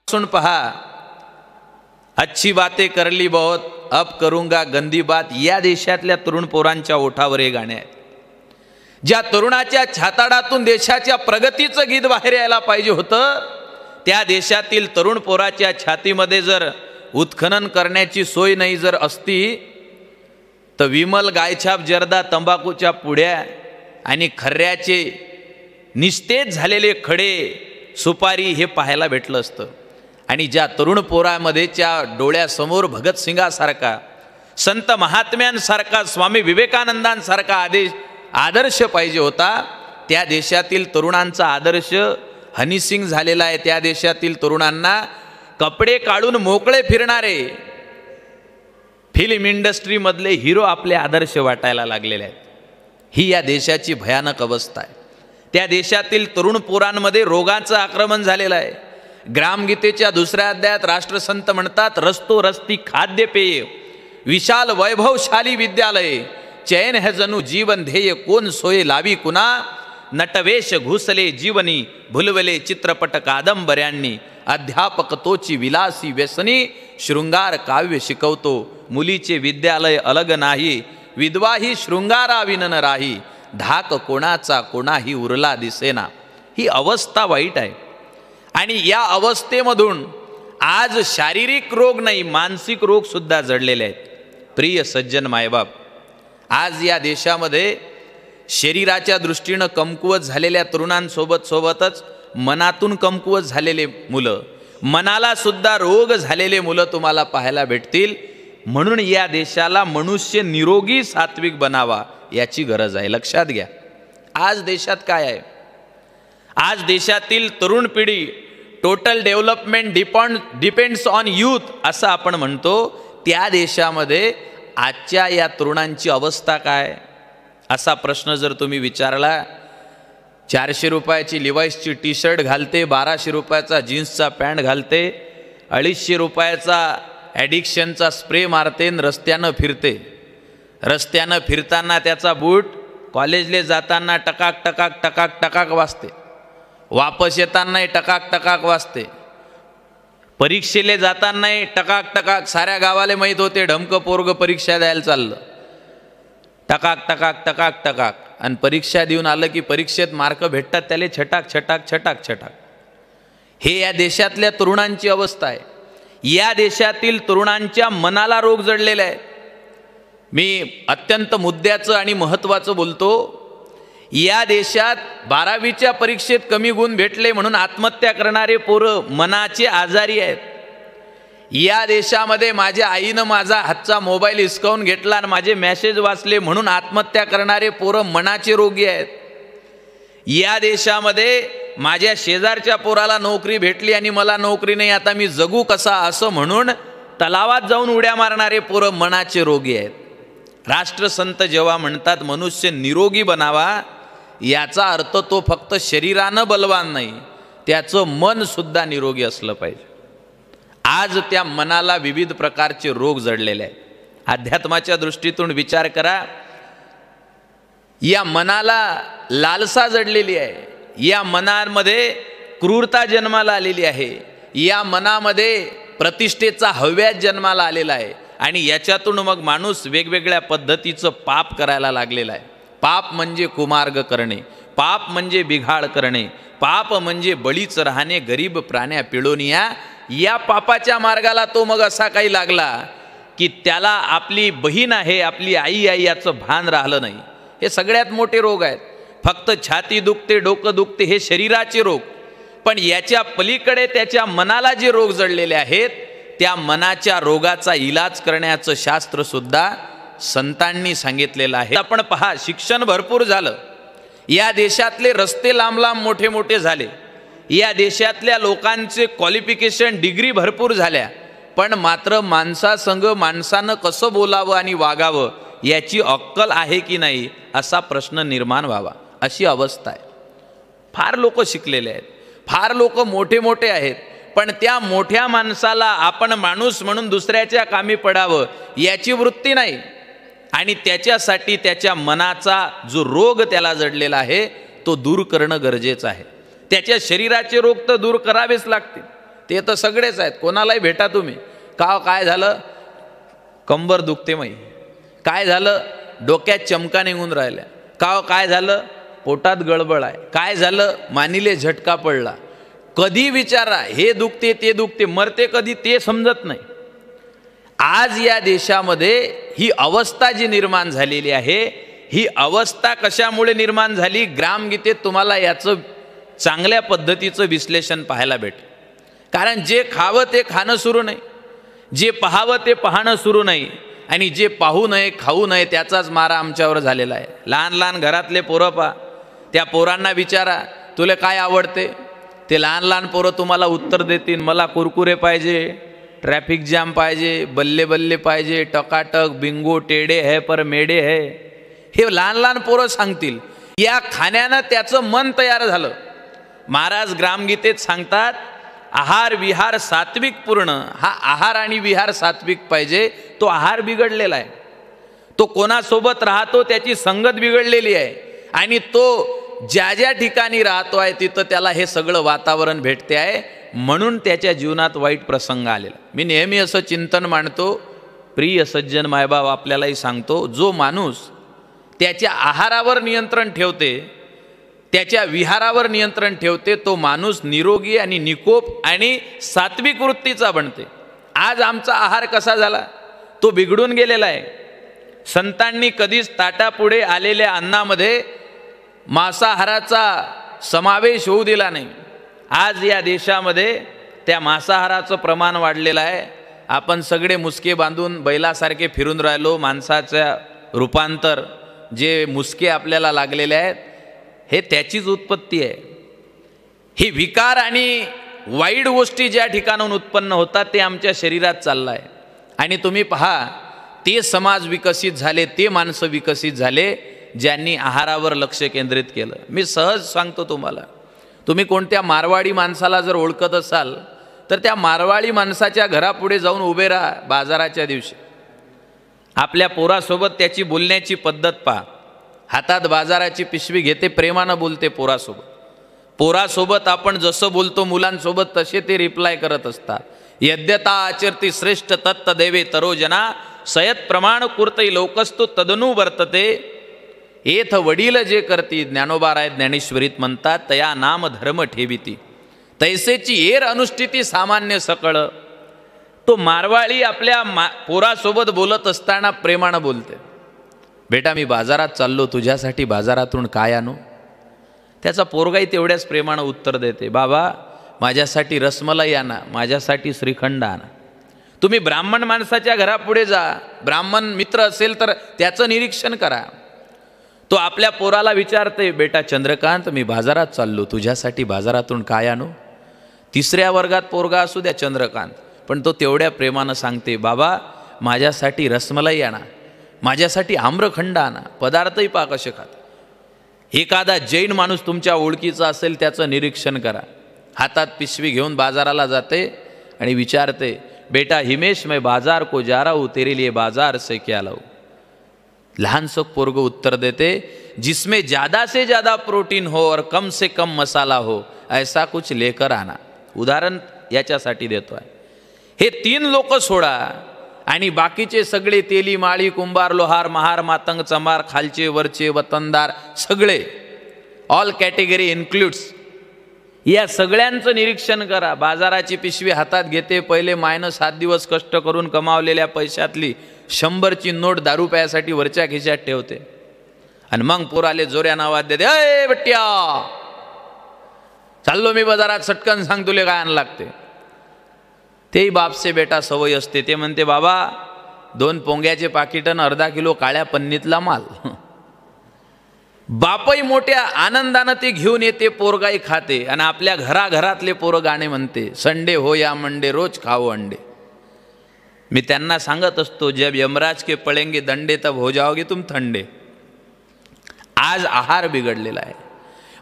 सुन पहा, अच्छी बातें कर ली बहुत, अब करूंगा गंदी बात, या देशातल्या तरुण पोरांच्या ओठावर हे गाणे आहे. ज्या तरुणाच्या छाताडातून देशाच्या प्रगतीचं गीत बाहेर यायला पाहिजे होतं, त्या देशातील तरुण पोराच्या छातीमध्ये जर उत्खनन करण्याची सोय नाही जर असती, तर विमल गायछाप जर्दा तंबाखूच्या पुड्या आणि खर्याचे निस्तेज झालेले खडे सुपारी हे पाहायला भेटलं असतं. आणि ज्या तरुण पोरामध्ये त्या डोळ्यासमोर भगतसिंगासारखा, संत महात्म्यांसारखा, स्वामी विवेकानंदांसारखा आदर्श पाहिजे होता, त्या देशातील तरुणांचा आदर्श हनीसिंग झालेला आहे. त्या देशातील तरुणांना कपडे काढून मोकळे फिरणारे फिल्म इंडस्ट्रीमधले हिरो आपले आदर्श वाटायला लागलेले आहेत. ही या देशाची भयानक अवस्था आहे. त्या देशातील तरुण पोरांमध्ये रोगाचं आक्रमण झालेलं आहे. ग्रामगीतेच्या दुसऱ्या अध्यायात राष्ट्रसंत म्हणतात, रस्तो रस्ती खाद्यपेय, विशाल वैभवशाली विद्यालय, चैन है जणू जीवन ध्येय, कोण सोय लावी कुणा, नटवेश घुसले जीवनी, भुलवले चित्रपट कादंबऱ्यांनी, अध्यापक तोची विलासी व्यसनी, शृंगार काव्य शिकवतो, मुलीचे विद्यालय अलग नाही, विधवाही शृंगाराविन राही, धाक कोणाचा कोणाही उरला दिसेना. ही अवस्था वाईट आहे. आणि या अवस्थेमधून आज शारीरिक रोग नाही, मानसिक रोग सुद्धा जडलेले आहेत. प्रिय सज्जन मायबाप, आज या देशामध्ये शरीराच्या दृष्टीनं कमकुवत झालेल्या तरुणांसोबतच मनातून कमकुवत झालेले मुलं, मनाला सुद्धा रोग झालेले मुलं तुम्हाला पाहायला भेटतील. म्हणून या देशाला मनुष्य निरोगी सात्विक बनावा याची गरज आहे. लक्षात घ्या, आज देशात काय आहे? आज देशातील तरुण पिढी, total development depends on youth असं आपण म्हणतो. त्या देशामध्ये आजच्या या तरुणांची अवस्था काय? असा प्रश्न जर तुम्ही विचारला, 400 रुपयाची लिवाईसची टी शर्ट घालते, 1200 रुपयाचा जीन्सचा पॅन्ट घालते, 250 रुपयाचा ॲडिक्शनचा स्प्रे मारते, रस्त्यानं फिरते. रस्त्यानं फिरताना त्याचा बूट कॉलेजले जाताना टकाक टकाक टकाक टकाक वाजते, वापस येतानाही टकाक टकाक वाजते, परीक्षेले जातानाही टकाक टकाक. साऱ्या गावाला माहीत होते ढमकं पोरग परीक्षा द्यायला चाललं, टकाक टकाक टकाक टकाक. आणि परीक्षा देऊन आलं की परीक्षेत मार्क भेटतात त्याला छटाक छटाक छटाक छटाक. हे या देशातल्या तरुणांची अवस्था आहे. या देशातील तरुणांच्या मनाला रोग जडलेला आहे. मी अत्यंत मुद्द्याचं आणि महत्त्वाचं बोलतो. या देशात 12वीच्या परीक्षेत कमी गुण भेटले म्हणून आत्महत्या करणारे पोरं मनाचे आजारी आहेत. या देशामध्ये माझ्या आईनं माझा हातचा मोबाईल हिसकावून घेतला आणि माझे मेसेज वाचले म्हणून आत्महत्या करणारे पोरं मनाचे रोगी आहेत. या देशामध्ये माझ्या शेजारच्या पोराला नोकरी भेटली आणि मला नोकरी नाही, आता मी जगू कसा असं म्हणून तलावात जाऊन उड्या मारणारे पोरं मनाचे रोगी आहेत. राष्ट्रसंत जेव्हा म्हणतात मनुष्य निरोगी बनावा, याचा अर्थ तो फक्त शरीरानं बलवान नाही, त्याचं मन सुद्धा निरोगी असलं पाहिजे. आज त्या मनाला विविध प्रकारचे रोग जडलेले आहेत. अध्यात्माच्या दृष्टीतून विचार करा, या मनाला लालसा जडलेली आहे, या मनामध्ये क्रूरता जन्माला आलेली आहे, या मनामध्ये प्रतिष्ठेचा हव्यास जन्माला आलेला आहे. आणि याच्यातून मग माणूस वेगवेगळ्या पद्धतीचं पाप करायला लागलेला आहे. पाप म्हणजे कुमार्ग करणे, पाप म्हणजे बिघाड करणे, पाप म्हणजे बळीच राहणे गरीब प्राण्या पिळोनिया. या पापाच्या मार्गाला तो मग असा काही लागला की त्याला आपली बहीण आहे, आपली आई आहे याचं भान राहिलं नाही. हे सगळ्यात मोठे रोग आहेत. फक्त छाती दुखते, डोकं दुखते हे शरीराचे रोग, पण याच्या पलीकडे त्याच्या मनाला जे रोग जडलेले आहेत, त्या मनाच्या रोगाचा इलाज करण्याचं शास्त्र सुद्धा संतांनी सांगितलेलं आहे. आपण पहा, शिक्षण भरपूर झालं, या देशातले रस्ते लांब लांब मोठे मोठे झाले, या देशातल्या लोकांचे क्वालिफिकेशन डिग्री भरपूर झाल्या, पण मात्र माणसासंग माणसानं कसं बोलावं आणि वागावं याची अक्कल आहे की नाही असा प्रश्न निर्माण व्हावा, अशी अवस्था आहे. फार लोक शिकलेले आहेत, फार लोक मोठे मोठे आहेत, पण त्या मोठ्या माणसाला आपण माणूस म्हणून दुसऱ्याच्या कामी पडावं याची वृत्ती नाही. आणि त्याच्यासाठी त्याच्या मनाचा जो रोग त्याला जडलेला आहे तो दूर करणं गरजेचं आहे. त्याच्या शरीराचे रोग तर दूर करावेच लागतील, ते तर सगळेच आहेत, कोणालाही भेटा तुम्ही. का काय झालं, कंबर दुखते माई, काय झालं डोक्यात चमका निघून राहिल्या, का काय झालं पोटात गडबड आहे, काय झालं मानीले झटका पडला. कधी विचारा, हे दुखते ते दुखते, मरते कधी ते समजत नाही. आज या देशामध्ये ही अवस्था जी निर्माण झालेली आहे, ही अवस्था कशामुळे निर्माण झाली, ग्रामगीतेत तुम्हाला याचं चांगल्या पद्धतीचं विश्लेषण पाहायला भेटेल. कारण जे खावं ते खाणं सुरू नाही, जे पाहावं ते पाहणं सुरू नाही, आणि जे पाहू नये खाऊ नये त्याचाच मारा आमच्यावर झालेला आहे. लहान लहान घरातले पोरं पहा, त्या पोरांना विचारा तुला काय आवडते, ते लहान लहान पोरं तुम्हाला उत्तर देतील, मला कुरकुरे पाहिजे, ट्रॅफिक जॅम पाहिजे, बल्ले बल्ले पाहिजे, टकाटक, बिंगो, टेडे है पर मेडे है, हे लहान लहान पोरं सांगतील. या खाण्यानं त्याचं मन तयार झालं. महाराज ग्रामगीतेत सांगतात, आहार विहार सात्विक पूर्ण. हा आहार आणि विहार सात्विक पाहिजे, तो आहार बिघडलेला आहे. तो कोणासोबत राहतो त्याची संगत बिघडलेली आहे, आणि तो ज्या ज्या ठिकाणी राहतो आहे तिथं त्याला हे सगळं वातावरण भेटते आहे, म्हणून त्याच्या जीवनात वाईट प्रसंग आलेला. मी नेहमी असं चिंतन मांडतो, प्रिय सज्जन मायबाप आपल्यालाही सांगतो, जो माणूस त्याच्या आहारावर नियंत्रण ठेवते, त्याच्या विहारावर नियंत्रण ठेवते, तो माणूस निरोगी आणि निकोप आणि सात्विक वृत्तीचा बनते. आज आमचा आहार कसा झाला, तो बिघडून गेलेला आहे. संतांनी कधीच ताटापुढे आलेल्या अन्नामध्ये मांसाहाराचा समावेश होऊ दिला नाही. आज या देशामध्ये त्या मांसाहाराचं प्रमाण वाढलेलं आहे. आपण सगळे मुसके बांधून बैलासारखे फिरून राहिलो. माणसाचं रूपांतर, जे मुसके आपल्याला लागलेले आहेत, हे त्याचीच उत्पत्ती आहे. ही विकार आणि वाईट गोष्टी ज्या ठिकाणाहून उत्पन्न होतात ते आमच्या शरीरात चाललं आहे. आणि तुम्ही पहा, ते समाज विकसित झाले, ते माणसं विकसित झाले ज्यांनी आहारावर लक्ष केंद्रित केलं. मी सहज सांगतो तुम्हाला, तुम्ही कोणत्या मारवाडी माणसाला जर ओळखत असाल तर त्या मारवाडी माणसाच्या घरापुढे जाऊन उभे राहा बाजाराच्या दिवशी. आपल्या पोरासोबत त्याची बोलण्याची पद्धत पहा. हातात बाजाराची पिशवी घेते, प्रेमानं बोलते पोरासोबत. पोरासोबत आपण जसं बोलतो मुलांसोबत तसे ते रिप्लाय करत असतात. यद्यता आचरती श्रेष्ठ तत्त देवे तरोजना, सयत प्रमाण कुर्तई लोकस्तु तदनु वर्तते. एथ वडील जे करती, ज्ञानोबा राय ज्ञानेश्वरीत म्हणतात, तया नाम धर्म ठेविती, तैसेची एर अनुष्ठिती सामान्य सकळ. तो मारवाळी आपल्या पोरासोबत बोलत असताना प्रेमानं बोलते. बेटा मी बाजारात चाललो, तुझ्यासाठी बाजारातून काय आणू. त्याचा पोरगाही तेवढ्याच प्रेमानं उत्तर देते, बाबा माझ्यासाठी रसमलाई आणा, माझ्यासाठी श्रीखंड आणा. तुम्ही ब्राह्मण माणसाच्या घरापुढे जा, ब्राह्मण मित्र असेल तर त्याचं निरीक्षण करा. तो आपल्या पोराला विचारते, बेटा चंद्रकांत मी बाजारात चाललो, तुझ्यासाठी बाजारातून काय आणू. तिसऱ्या वर्गात पोरगा असू द्या चंद्रकांत, पण तो तेवढ्या प्रेमानं सांगते, बाबा माझ्यासाठी रसमलाई आणा, माझ्यासाठी आम्रखंड आणा. पदार्थही पा कसे खात. एखादा जैन माणूस तुमच्या ओळखीचा असेल त्याचं निरीक्षण करा. हातात पिशवी घेऊन बाजाराला जाते आणि विचारते, बेटा हिमेश मैं बाजार को जा रहा हूँ, तेरे लिए बाजार से क्या लाऊं. लहानसं पोरगं उत्तर देते, जिसमें ज़्यादा से ज़्यादा प्रोटीन हो और कम से कम मसाला हो ऐसा कुछ लेकर आना. उदाहरण याच्यासाठी देतो आहे. हे 3 लोक सोडा आणि बाकीचे सगळे तेली माळी कुंभार लोहार महार मातंग चमार खालचे वरचे वतनदार सगळे, ऑल कॅटेगरी इन्क्लूड्स, या सगळ्यांचं निरीक्षण करा. बाजाराची पिशवी हातात घेते, पहिले मायनं 7 दिवस कष्ट करून कमावलेल्या पैशातली 100ची नोट दारू प्यायसाठी वरच्या खिशात ठेवते, आणि मग पोराले जोऱ्यानं आवाज देते, अय बट्ट्या चाललो मी बाजारात, सटकन सांग तुले काय आण लागते. तेही बापसे बेटा सवय असते. ते म्हणते, बाबा 2 पोंग्याचे पाकिट आणि अर्धा किलो काळ्या पन्नीतला माल. बापही मोठ्या आनंदानं ते घेऊन येते, पोरगाई खाते, आणि आपल्या घराघरातले पोरं गाणे म्हणते, संडे हो या मंडे रोज खाओ अंडे. मी त्यांना सांगत असतो, जब यमराज के पळेंगे दंडे तब हो जाओगे तुम थंडे. आज आहार बिघडलेला आहे.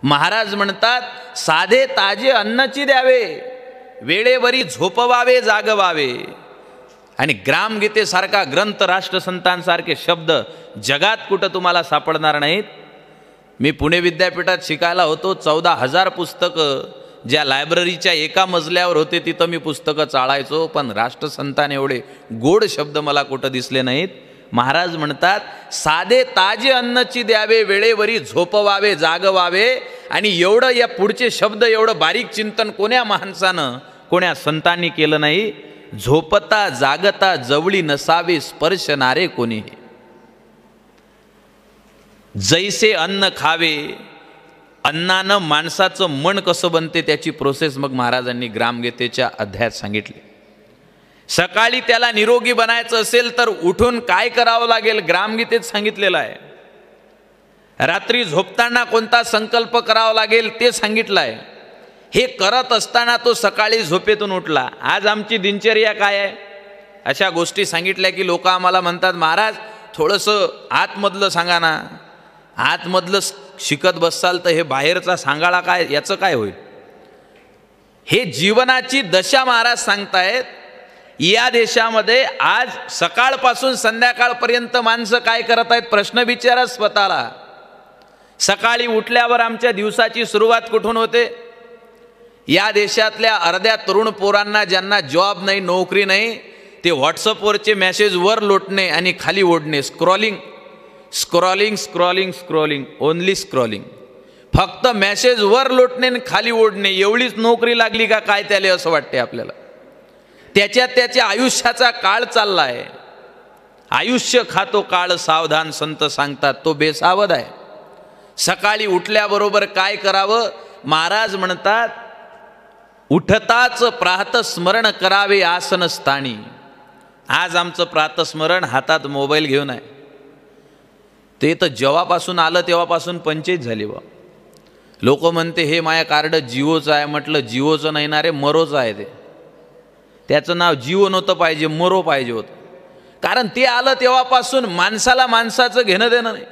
महाराज म्हणतात, साधे ताजे अन्नची द्यावे, वेळेवरी झोपवावे जागवावे. आणि ग्रामगीतेसारखा ग्रंथ, राष्ट्रसंतांसारखे शब्द जगात कुठं तुम्हाला सापडणार नाहीत. मी पुणे विद्यापीठात शिकायला होतो. 14,000 पुस्तकं ज्या लायब्ररीच्या एका मजल्यावर होते तिथं मी पुस्तकं चाळायचो, पण राष्ट्रसंतांनी एवढे गोड शब्द मला कुठं दिसले नाहीत. महाराज म्हणतात, साधे ताजे अन्नची द्यावे, वेळेवरी झोपवावे जागवावे. आणि एवढं या पुढचे शब्द, एवढं बारीक चिंतन कोण्या माणसानं, कोण्या संतांनी केलं नाही. झोपता जागता जवळी नसावे स्पर्शणारे कोणीही. जैसे अन्न खावे, अन्नानं माणसाचं मन कसं बनते त्याची प्रोसेस मग महाराजांनी ग्रामगीतेच्या अध्यायात सांगितली. सकाळी त्याला निरोगी बनायचं असेल तर उठून काय करावं लागेल ग्रामगीतेत सांगितलेलं आहे. रात्री झोपताना कोणता संकल्प करावा लागेल ते सांगितलं आहे. हे करत असताना तो सकाळी झोपेतून उठला. आज आमची दिनचर्या काय आहे, अशा गोष्टी सांगितल्या की लोक आम्हाला म्हणतात, महाराज थोडंसं आतमधलं सांगा ना. आतमधलं शिकत बसाल तर हे बाहेरचा सांगाळा काय, याचं काय होईल. हे जीवनाची दशा महाराज सांगतायत. या देशामध्ये आज सकाळपासून संध्याकाळपर्यंत माणसं काय करत आहेत, प्रश्न विचारा स्वतःला. सकाळी उठल्यावर आमच्या दिवसाची सुरुवात कुठून होते. या देशातल्या अर्ध्या तरुण पोरांना ज्यांना जॉब नाही, नोकरी नाही, ते व्हॉट्सअपवरचे मेसेज वर लोटणे आणि खाली ओढणे. Scrolling scrolling scrolling scrolling, only scrolling. फक्त मेसेज वर लोटणे आणि खाली ओढणे, एवढीच नोकरी लागली का काय त्याला, असं वाटते आपल्याला. त्याच्यात त्याच्या आयुष्याचा काळ चालला आहे. आयुष्य खातो काळ सावधान संत सांगतात, तो बेसावध आहे. सकाळी उठल्याबरोबर काय करावं, महाराज म्हणतात, उठताच प्रातस्मरण करावे आसन स्थानी. आज आमचं प्रातस्मरण हातात मोबाईल घेऊन आहे. ते तर जेव्हापासून आलं तेव्हापासून पंचायत झाली बा. लोक म्हणते हे माया कार्ड जिओचं आहे. म्हटलं जिओचं नाही ना रे, मरोचं आहे ते. त्याचं नाव जिओ नव्हतं पाहिजे, मरो पाहिजे होतं. कारण ते आलं तेव्हापासून माणसाला माणसाचं घेणं देणं नाही.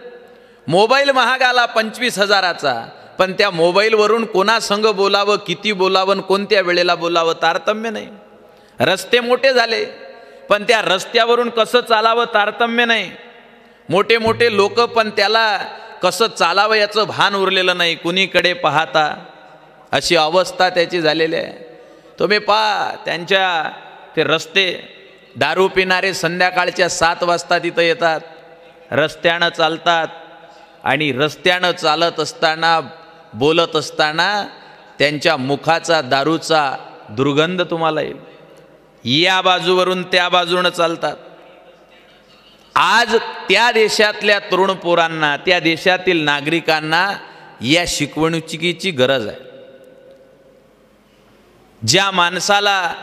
मोबाईल महाग आला 25,000चा, पण त्या मोबाईलवरून कोणासंग बोलावं, किती बोलावं, कोणत्या वेळेला बोलावं तारतम्य नाही. रस्ते मोठे झाले, पण त्या रस्त्यावरून कसं चालावं तारतम्य नाही. मोठे मोठे लोक, पण त्याला कसं चालावं याचं भान उरलेलं नाही. कुणीकडे पाहता अशी अवस्था त्याची झालेली आहे. तुम्ही पहा त्यांच्या ते रस्ते, दारू पिणारे संध्याकाळच्या 7 वाजता तिथं येतात, रस्त्यानं चालतात. आणि रस्त्यानं चालत असताना, बोलत असताना त्यांच्या मुखाचा दारूचा दुर्गंध तुम्हाला येईल. या बाजूवरून त्या बाजूनं चालतात. आज त्या देशातल्या तरुण पोरांना, त्या देशातील नागरिकांना या शिकवणुकीची गरज आहे. ज्या माणसाला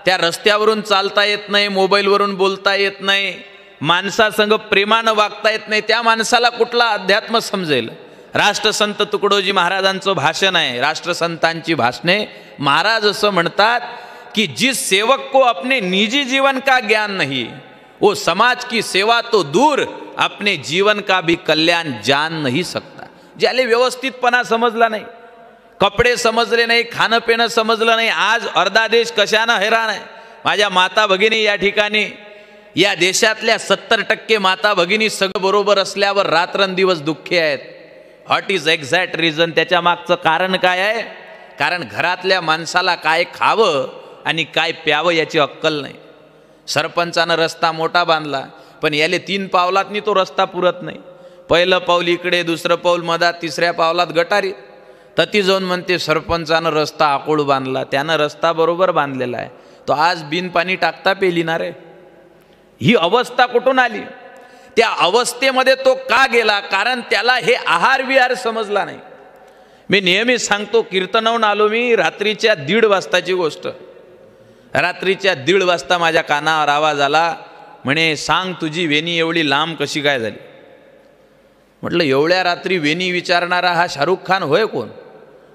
त्या रस्त्यावरून चालता येत नाही, मोबाईलवरून बोलता येत नाही, माणसासंग प्रेमानं वागता येत नाही, त्या माणसाला कुठला अध्यात्म समजेल. राष्ट्रसंत तुकडोजी महाराजांचं भाषण आहे, राष्ट्रसंतांची भाषणे. महाराज असं म्हणतात की जिस सेवक को अपने निजी जीवन का ज्ञान नहीं, वो समाज की सेवा तो दूर अपने जीवन का भी कल्याण जान नहीं सकता. ज्याला व्यवस्थितपणा समजला नाही, कपडे समजले नाही, खाणं पिणं समजलं नाही, आज अर्धा देश कशानं हैराण आहे. माझ्या माता भगिनी या ठिकाणी, या देशातल्या 70% माता भगिनी सगळं बरोबर असल्यावर रात्रंदिवस दुःखी आहेत. व्हॉट इज एक्झॅक्ट रिझन, त्याच्या मागचं कारण काय आहे. कारण घरातल्या माणसाला काय खावं आणि काय प्यावं याची अक्कल नाही. सरपंचानं रस्ता मोठा बांधला, पण याले 3 पावलातनी तो रस्ता पुरत नाही. पहिलं पाऊल इकडे, दुसरं पाऊल मधात, तिसऱ्या पावलात गटारी. तती जाऊन म्हणते सरपंचानं रस्ता आकोळ बांधला, त्यानं रस्ता बरोबर बांधलेला आहे, तो आज बिन पाणी टाकता पेलिनार आहे. ही अवस्था कुठून आली. त्या अवस्थेमध्ये तो का गेला, कारण त्याला हे आहार विहार समजला नाही. मी नेहमी सांगतो, कीर्तनावरून आलो मी, रात्रीच्या 1:30 वाजताची गोष्ट. रात्रीच्या 1:30 वाजता माझ्या कानावर आवाज आला, म्हणे सांग तुझी वेणी एवढी लांब कशी काय झाली. म्हटलं एवढ्या रात्री वेणी विचारणारा हा शाहरुख खान होय कोण.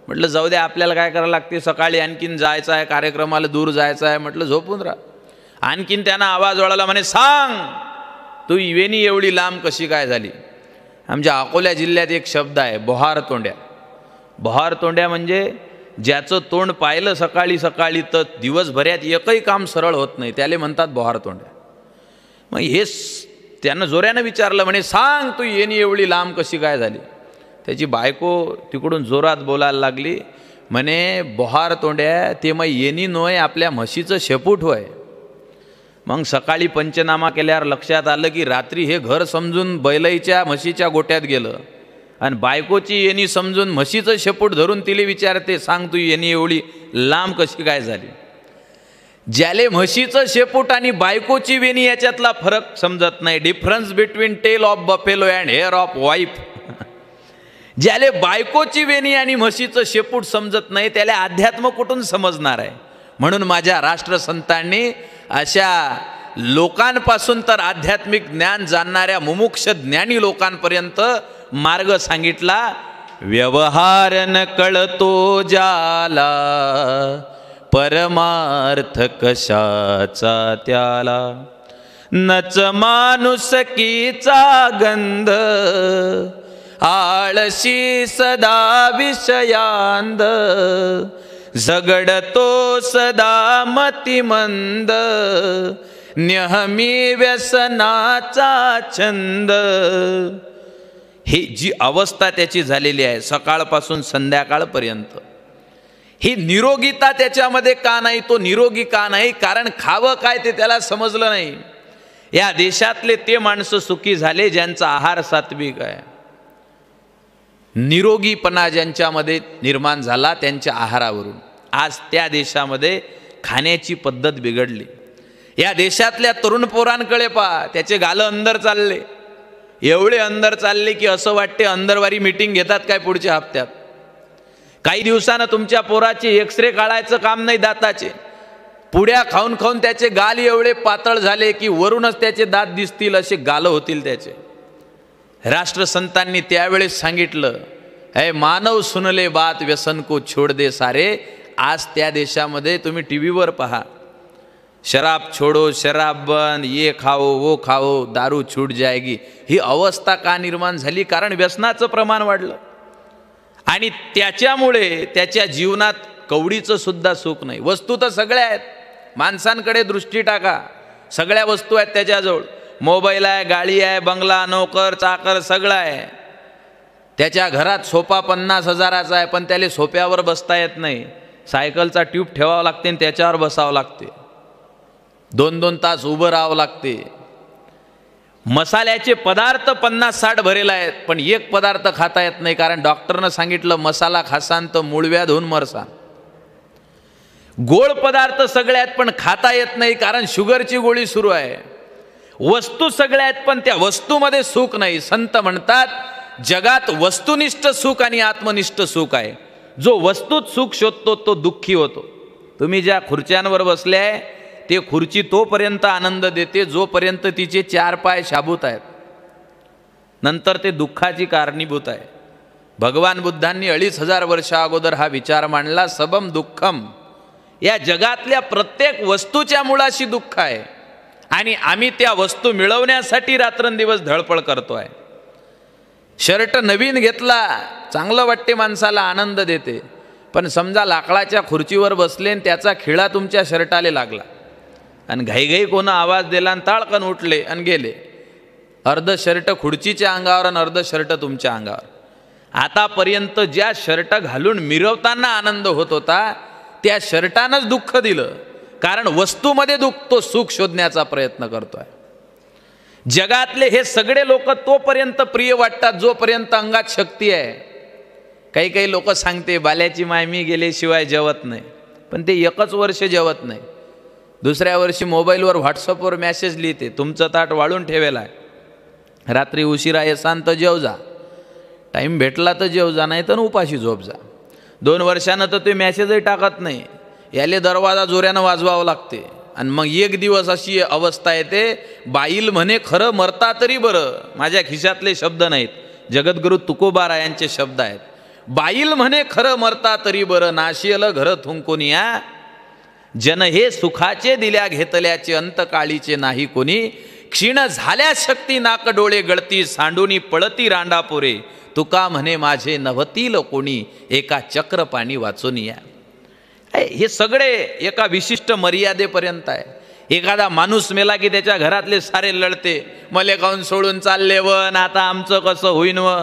म्हटलं जाऊ द्या, आपल्याला काय करायला लागते, सकाळी आणखीन जायचं आहे, कार्यक्रमाला दूर जायचं आहे. म्हटलं झोपून राहा. आणखीन त्यांना आवाज वळाला, म्हणे सांग तू वेणी एवढी लांब कशी काय झाली. आमच्या अकोला जिल्ह्यात एक शब्द आहे, बोहार तोंड्या. बोहार तोंड्या म्हणजे ज्याचं तोंड पाहिलं सकाळी सकाळी तर दिवसभरात एकही काम सरळ होत नाही, त्याला म्हणतात बोहार तोंड्या. मग हे त्यानं जोऱ्यानं विचारलं, म्हणे सांग तू वेणी एवढी लांब कशी काय झाली. त्याची बायको तिकडून जोरात बोलायला लागली, म्हणे बोहार तोंड्या ते मग येणी नोय आपल्या म्हशीचं शेपूट होय. मग सकाळी पंचनामा केल्यावर लक्षात आलं की रात्री हे घर समजून बैलईच्या म्हशीच्या गोट्यात गेलं आणि बायकोची येणी समजून म्हशीचं शेपूट धरून तिला विचारते, सांग तू येणी एवढी लांब कशी काय झाली. ज्याले म्हशीचं शेपूट आणि बायकोची वेणी याच्यातला फरक समजत नाही, difference between tail of buffalo and hair of wife, ज्याले बायकोची वेणी आणि म्हशीचं शेपूट समजत नाही त्याला अध्यात्म कुठून समजणार आहे. म्हणून माझ्या राष्ट्रसंतांनी अशा लोकांपासून तर आध्यात्मिक ज्ञान जाणणाऱ्या मुमुक्ष ज्ञानी लोकांपर्यंत मार्ग सांगितला. व्यवहार न कळतो ज्याला परमार्थ कशाचा त्याला, नच माणुसकीचा गंध आळशी सदा विषयांद, झगडतो सदा मतिमंद नेहमी व्यसनाचा छंद. ही जी अवस्था त्याची झालेली आहे सकाळपासून संध्याकाळपर्यंत, ही निरोगीता त्याच्यामध्ये का नाही? तो निरोगी का नाही? कारण खावं काय ते त्याला समजलं नाही. या देशातले ते माणसं सुखी झाले ज्यांचा आहार सात्विक आहे. निरोगीपणा ज्यांच्यामध्ये निर्माण झाला त्यांच्या आहारावरून. आज त्या देशामध्ये खाण्याची पद्धत बिघडली. या देशातल्या तरुण पोरांकडे पहा, त्याचे गालं अंदर चालले, एवढे अंदर चालले की असं वाटते अंदरवारी मीटिंग घेतात काय पुढच्या हप्त्यात. काही दिवसानं तुमच्या पोराचे एक्सरे काढायचं काम नाही दाताचे, पुड्या खाऊन खाऊन त्याचे गाल एवढे पातळ झाले की वरूनच त्याचे दात दिसतील असे गालं होतील त्याचे. राष्ट्रसंतांनी त्यावेळेस सांगितलं, हे मानव सुनले बात व्यसन को छोड़ दे सारे. आज त्या देशामध्ये तुम्ही टीव्हीवर पहा, शराब छोड़ो शराब बंद, ये खाओ वो खाओ, दारू छूट जाएगी. ही अवस्था का निर्माण झाली? कारण व्यसनाचं प्रमाण वाढलं आणि त्याच्यामुळे त्याच्या जीवनात कवडीचं सुद्धा सुख नाही. वस्तू तर सगळ्या आहेत, माणसांकडे दृष्टी टाका, सगळ्या वस्तू आहेत त्याच्याजवळ. मोबाईल आहे, गाडी आहे, बंगला, नोकर चाकर सगळं आहे. त्याच्या घरात सोफा 50,000चा आहे पण त्याला सोफ्यावर बसता येत नाही, सायकलचा ट्यूब ठेवावं लागते आणि त्याच्यावर बसावं लागते, 2-2 तास उभं राहावं लागते. मसाल्याचे पदार्थ 50-60 भरेला आहेत पण एक पदार्थ खाता येत नाही, कारण डॉक्टरनं सांगितलं मसाला खासान तर मूळव्याध होऊन मरसान. गोड पदार्थ सगळे आहेत पण खाता येत नाही कारण शुगरची गोळी सुरू आहे. वस्तू सगळ्या आहेत पण त्या वस्तूमध्ये सुख नाही. संत म्हणतात जगात वस्तुनिष्ठ सुख आणि आत्मनिष्ठ सुख आहे. जो वस्तूत सुख शोधतो तो दुःखी होतो. तुम्ही ज्या खुर्च्यांवर बसले आहे ते खुर्ची तोपर्यंत आनंद देते जोपर्यंत तिचे 4 पाय शाबूत आहेत, नंतर ते दुःखाची कारणीभूत आहे. भगवान बुद्धांनी 2500 वर्ष अगोदर हा विचार मांडला, सबम दुःखम. या जगातल्या प्रत्येक वस्तूच्या मुळाशी दुःख आहे आणि आम्ही त्या वस्तू मिळवण्यासाठी रात्रंदिवस धडपड करतोय. शर्ट नवीन घेतला, चांगलं वाटते, माणसाला आनंद देते, पण समजा लाकडाच्या खुर्चीवर बसले आणि त्याचा खिळा तुमच्या शर्टाला लागला आणि घाईघाई कोणं आवाज दिला आणि ताळकन उठले आणि गेले, अर्ध शर्ट खुर्चीच्या अंगावर आणि अर्ध शर्ट तुमच्या अंगावर. आतापर्यंत ज्या शर्ट घालून मिरवताना आनंद होत होता त्या शर्टानंच दुःख दिलं, कारण वस्तूमध्ये दुःख तो सुख शोधण्याचा प्रयत्न करतोय. जगातले हे सगळे लोक तोपर्यंत प्रिय वाटतात जोपर्यंत अंगात शक्ती आहे. काही काही लोक सांगते बाल्याची माय मी गेल्याशिवाय जेवत नाही, पण ते 1 वर्ष जेवत नाही, दुसऱ्या वर्षी मोबाईलवर व्हॉट्सअपवर मेसेज लिहिते तुमचं ताट वाळून ठेवेला आहे, रात्री उशिरा येसान तर जेव जा, टाईम भेटला तर जेव जा, नाही तर उपाशी झोप जा. 2 वर्षानं तर ते मेसेजही टाकत नाही, याले दरवाजा जोऱ्यानं वाजवावं लागते. आणि मग एक दिवस अशी अवस्था येते, बाईल म्हणे खरं मरता तरी बरं. माझ्या खिशातले शब्द नाहीत, जगद्गुरु तुकोबारा यांचे शब्द आहेत. बाईल म्हणे खरं मरता तरी बरं, नाशियल घर थुंकोनिया, जन हे सुखाचे दिल्या घेतल्याचे अंतकाळीचे नाही कोणी, क्षीण झाल्या शक्ती नाक डोळे गळती, सांडूनी पळती रांडापोरे, तुका म्हणे माझे नव्हतील कोणी, एका चक्र पाणी वाचून या. हे सगळे एका विशिष्ट मर्यादेपर्यंत आहे. एखादा माणूस मेला की त्याच्या घरातले सारे लढते, मले काऊन सोडून चालले व आता आमचं कसं होईन व.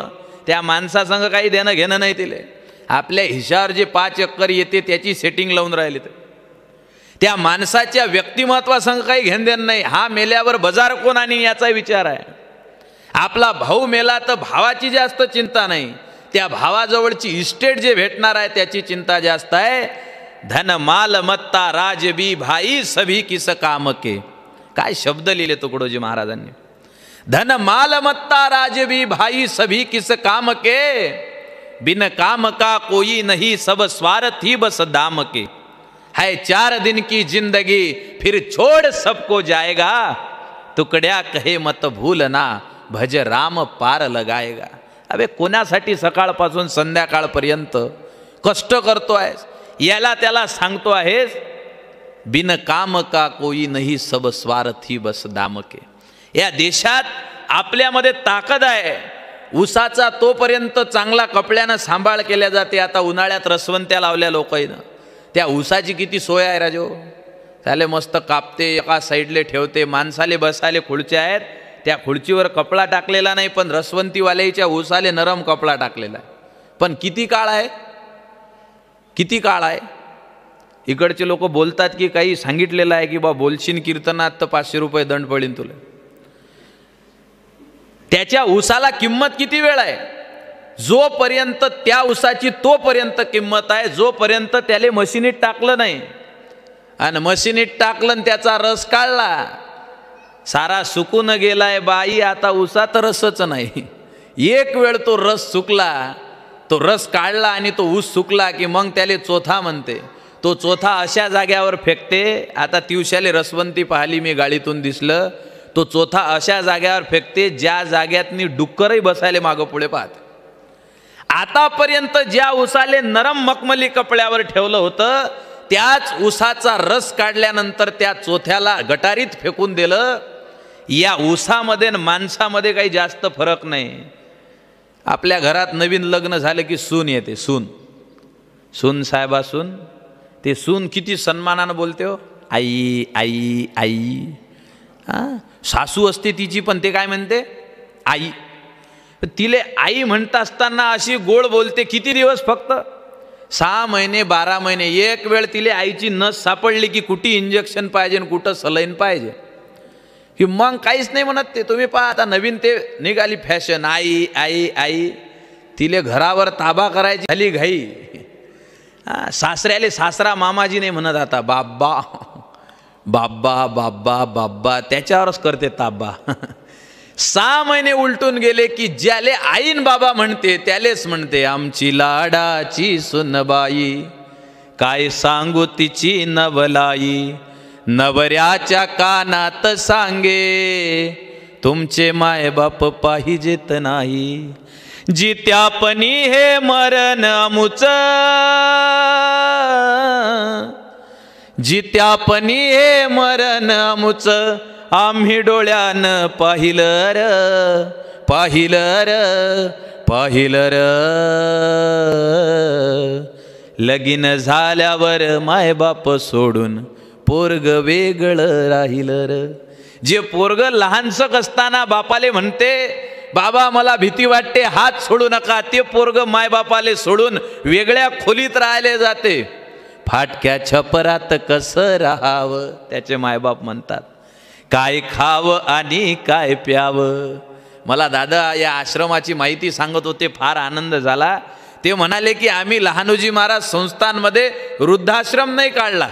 त्या माणसासंग काही देणं घेणं नाही तिले. आपल्या हिशावर जे 5 एकर येते त्याची सेटिंग लावून राहिले. त्या माणसाच्या व्यक्तिमत्वासंग काही घेणं देणं नाही. हा मेल्यावर बाजार कोण आणि याचा विचार आहे. आपला भाऊ मेला तर भावाची जास्त चिंता नाही, त्या भावाजवळची इस्टेट जे भेटणार आहे त्याची चिंता जास्त आहे. धन माल मत्ता राजबी भाई सभी किस काम के. काय शब्द लिहिले तुकडोजी महाराजांनी. धन माल मत्ता राजबी भाई सभी किस काम के, बिन काम का कोई नहीं सब स्वार्थी बस दाम के. है 4 दिन की जिंदगी फिर छोड़ सबको जाएगा, तुकड्या कहे मत भूलना भज राम पार लगाएगा. अबे कोणासाठी सकाळपासून संध्याकाळपर्यंत कष्ट करतो आहेस, याला त्याला सांगतो आहेस. बिन काम का कोई नहीं सब स्वार्थी बस दाम के. या देशात आपल्यामध्ये ताकद आहे. ऊसाचा तोपर्यंत चांगला कपड्यानं सांभाळ केल्या जाते. आता उन्हाळ्यात रसवंत्या लावल्या लोकांना, त्या ऊसाची किती सोय आहे राजो. त्याले मस्त कापते, एका साईडले ठेवते. माणसाले बसाले खुर्च्या आहेत, त्या खुर्चीवर कपडा टाकलेला नाही, पण रसवंतीवाल्याच्या ऊसाले नरम कपडा टाकलेला आहे. पण किती काळ आहे, किती काळ आहे. इकडचे लोक बोलतात की काही सांगितलेलं आहे की बा बोलशीन कीर्तनात तर 500 रुपये दंड पडीन तुला. त्याच्या ऊसाला किंमत किती वेळ आहे. जोपर्यंत त्या ऊसाची तोपर्यंत किंमत आहे, जोपर्यंत त्याले मशिनीत टाकलं नाही. आणि मशिनीत टाकलं आणि त्याचा रस काढला, सारा सुकून गेलाय बाई. आता ऊसात रसच नाही. एक वेळ तो रस सुकला, तो रस काढला आणि तो ऊस सुकला की मग त्याले चोथा म्हणते. तो चोथा अशा जाग्यावर फेकते. आता दिवसाले रसवंती पाहिली मी गाडीतून दिसलं, तो चोथा अशा जाग्यावर फेकते ज्या जाग्यातनी डुक्करही बसायले मागं पुढे पाहते. आतापर्यंत ज्या ऊसाले नरम मखमली कपड्यावर ठेवलं होतं, त्याच ऊसाचा रस काढल्यानंतर त्या चोथ्याला गटारीत फेकून दिलं. या ऊसामध्ये आणि माणसामध्ये काही जास्त फरक नाही. आपल्या घरात नवीन लग्न झालं की सून येते. सून सून साहेबा सून. ते सून किती सन्मानानं बोलते हो, आई आई आई. सासू असते तिची, पण ते काय म्हणते आई. तिले आई म्हणत असताना अशी गोड बोलते. किती दिवस, फक्त 6 महिने 12 महिने. एक वेळ तिले आईची नस सापडली की कुठे इंजेक्शन पाहिजे आणि कुठं सलाईन पाहिजे की मग काहीच नाही म्हणत ते. तुम्ही पहा आता नवीन ते निघाली फॅशन, आई आई आई. तिले घरावर ताबा करायची झाली घाई. सासऱ्याले सासरा मामाजी नाही म्हणत, आता बाब्बा बाब्बा बाब्बा बाब्बा, त्याच्यावरच करते ताबा. 6 महिने उलटून गेले की ज्याले आईन बाबा म्हणते त्यालेच म्हणते आमची लाडाची सुनबाई, काय सांगू तिची नवलाई. नवऱ्याच्या कानात सांगे तुमचे मायबाप पाहिजेत नाही. जित्यापणी हे मरण अमुच, जित्यापणी हे मरण अमुच. आम्ही डोळ्यानं पाहिलं र, पाहिलं र, पाहिलं र. लगीन झाल्यावर मायबाप सोडून पोरग वेगळं राहिलं र. जे पोरग लहानसक असताना बापाले म्हणते बाबा मला भीती वाटते, हात सोडू नका, ते पोरग मायबापाले सोडून वेगळ्या खोलीत राहिले जाते. फाटक्या छपरात कसं राहावं, त्याचे मायबाप म्हणतात. काय खावं आणि काय प्यावं. मला दादा या आश्रमाची माहिती सांगत होते, फार आनंद झाला. ते म्हणाले की आम्ही लहानोजी महाराज संस्थांमध्ये वृद्धाश्रम नाही काढला,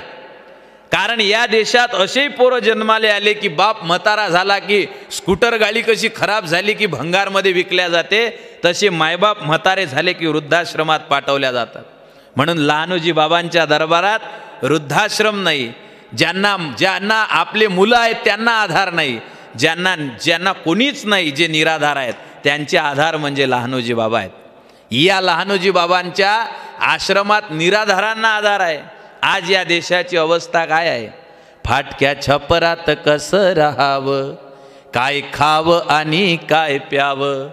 कारण या देशात असे पोरं जन्माले आले की बाप म्हातारा झाला की स्कूटर गाडी कशी खराब झाली की भंगारमध्ये विकल्या जाते, तसे मायबाप म्हातारे झाले की वृद्धाश्रमात पाठवल्या जातात. म्हणून लहानोजी बाबांच्या दरबारात वृद्धाश्रम नाही. ज्यांना आपले मुलं आहेत त्यांना आधार नाही, ज्यांना कोणीच नाही, जे निराधार आहेत त्यांचे आधार म्हणजे लहानोजी बाबा आहेत. या लहानोजी बाबांच्या आश्रमात निराधारांना आधार आहे. आज या देशाची अवस्था काय आहे. फाटक्या छपरात कसं राहावं, काय खावं आणि काय प्यावं.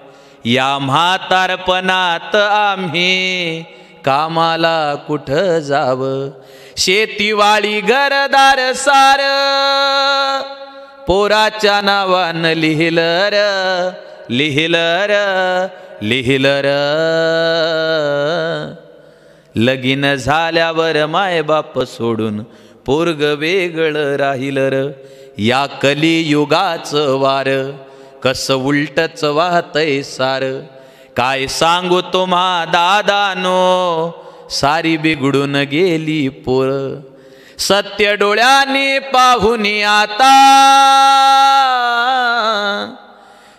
या म्हातारपणात आम्ही कामाला कुठं जावं. शेतीवाळी घरदार सार पोराच्या नावानं लिहिलं र, लिहिलं र, लिहिलं र. लगीन झाल्यावर मायबाप सोडून पोरग वेगळं राहिलं र. या कलियुगाचं वार कसं उलटच वाहतय सार. काय सांगू तुम्हा दादानो सारी बिघडून गेली पोर. सत्य डोळ्यांनी पाहुनी आता,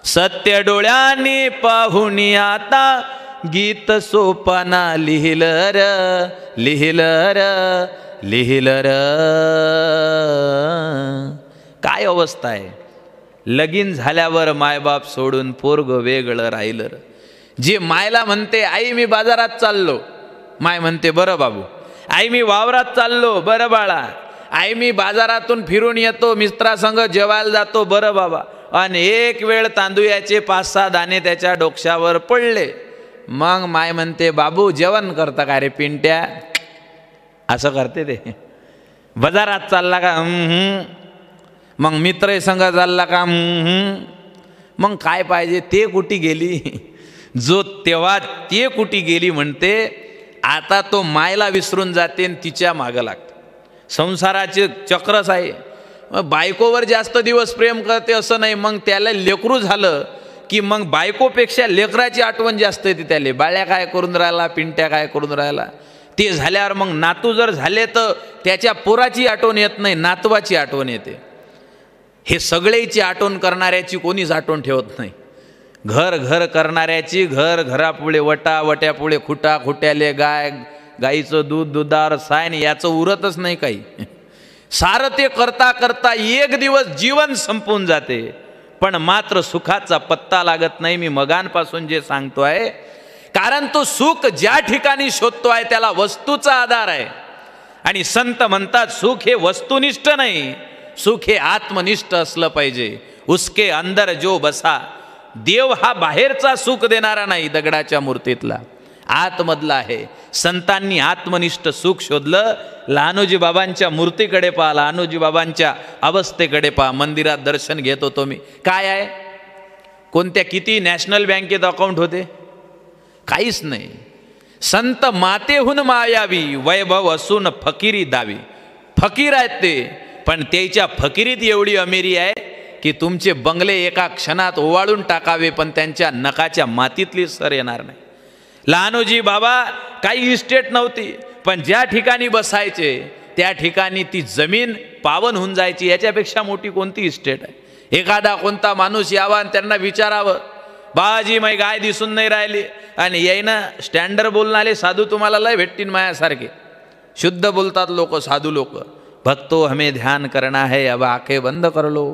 सत्य डोळ्यांनी पाहुनी आता, गीत सोपाना लिहिलं र, लिहिलं र, लिहिलं र. काय अवस्था आहे. लगीन झाल्यावर मायबाप सोडून पोरग वेगळं राहिलं र. जे मायला म्हणते आई मी बाजारात चाललो, माय म्हणते बरं बाबू. आई मी वावरात चाललो, बरं बाळा. आई मी बाजारातून फिरून येतो, मित्रासंग जेवायला जातो, बरं बाबा. आणि एक वेळ तांदूळाचे 5-6 दाणे त्याच्या डोक्यावर पडले, मग माय म्हणते बाबू जेवण करता का रे पिंट्या. असं करते ते. बाजारात चालला का, मग मित्र संग चालला का, मग काय पाहिजे ते कुठे गेली. जो तेव्हा ते कुठे गेली म्हणते, आता तो मायला विसरून जाते आणि तिच्या मागं लागते. संसाराचे चक्रच आहे. बायकोवर जास्त दिवस प्रेम करते असं नाही, मग त्याला लेकरू झालं की मग बायकोपेक्षा लेकराची आठवण जास्त येते त्याला. बाळ्या काय करून राहिला, पिंट्या काय करून राहिला. ते झाल्यावर मग नातू जर झाले तर त्याच्या पोराची आठवण येत नाही, नातवाची आठवण येते. हे सगळेची आठवण करणाऱ्याची कोणीच आठवण ठेवत नाही. घर घर करणाऱ्याची, घर घरापुढे वटा, वट्यापुढे खुटा, खुट्याले गाय, गाईचं दूध, दुधार सायन याचं उरतच नाही काही. सारं ते करता करता एक दिवस जीवन संपून जाते, पण मात्र सुखाचा पत्ता लागत नाही. मी मगांपासून जे सांगतो आहे, कारण तो सुख ज्या ठिकाणी शोधतो आहे त्याला वस्तूचा आधार आहे. आणि संत म्हणतात सुख हे वस्तुनिष्ठ नाही, सुख हे आत्मनिष्ठ असलं पाहिजे. उसके अंदर जो बसा. देव हा बाहेरचा सुख देणारा नाही, दगडाच्या मूर्तीतला आतमधला आहे. संतांनी आत्मनिष्ठ सुख शोधलं. लहानोजी बाबांच्या मूर्तीकडे पहा, लहानोजी बाबांच्या अवस्थेकडे पहा. मंदिरात दर्शन घेत होतो मी. काय आहे, कोणत्या किती नॅशनल बँकेत अकाउंट होते, काहीच नाही. संत मातेहून मायावी, वैभव असून फकिरी दावी. फकीर आहेत ते, पण त्याच्या फकिरीत एवढी अमेरी आहे की तुमचे बंगले एका क्षणात ओवाळून टाकावे, पण त्यांच्या नखाच्या मातीतली सर येणार नाही. लहानोजी बाबा काही इस्टेट नव्हती, पण ज्या ठिकाणी बसायचे त्या ठिकाणी ती जमीन पावन होऊन जायची. याच्यापेक्षा मोठी कोणती इस्टेट आहे. एखादा कोणता माणूस यावा आणि त्यांना विचारावं, बाजी मै गाय दिसून नाही राहिली, आणि येईना स्टँडर्ड बोलणारे साधू तुम्हाला लय भेटतील मायासारखे. शुद्ध बोलतात लोक, साधू लोक. भक्तो हमें ध्यान करना है, अब आंखें बंद कर लो,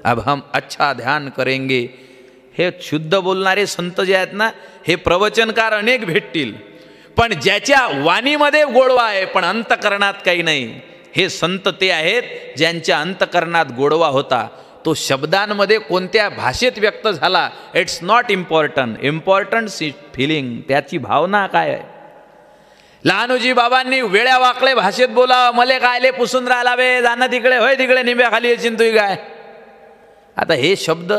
अब हम अच्छा ध्यान करेंगे. हे शुद्ध बोलणारे संत जे आहेत ना, हे प्रवचनकार अनेक भेटतील, पण ज्याच्या वाणीमध्ये गोडवा आहे पण अंतकरणात काही नाही, हे संत ते आहेत ज्यांच्या अंतकरणात गोडवा होता. तो शब्दांमध्ये कोणत्या भाषेत व्यक्त झाला it's not important, important feeling, त्याची भावना काय आहे. लहानोजी बाबांनी वेळ्या वाकळे भाषेत बोलावं, मले कायले पुसून राहिला वे, जाणं तिकडे, होय तिकडे निंब्या खाली चिंतुई काय. आता हे शब्द,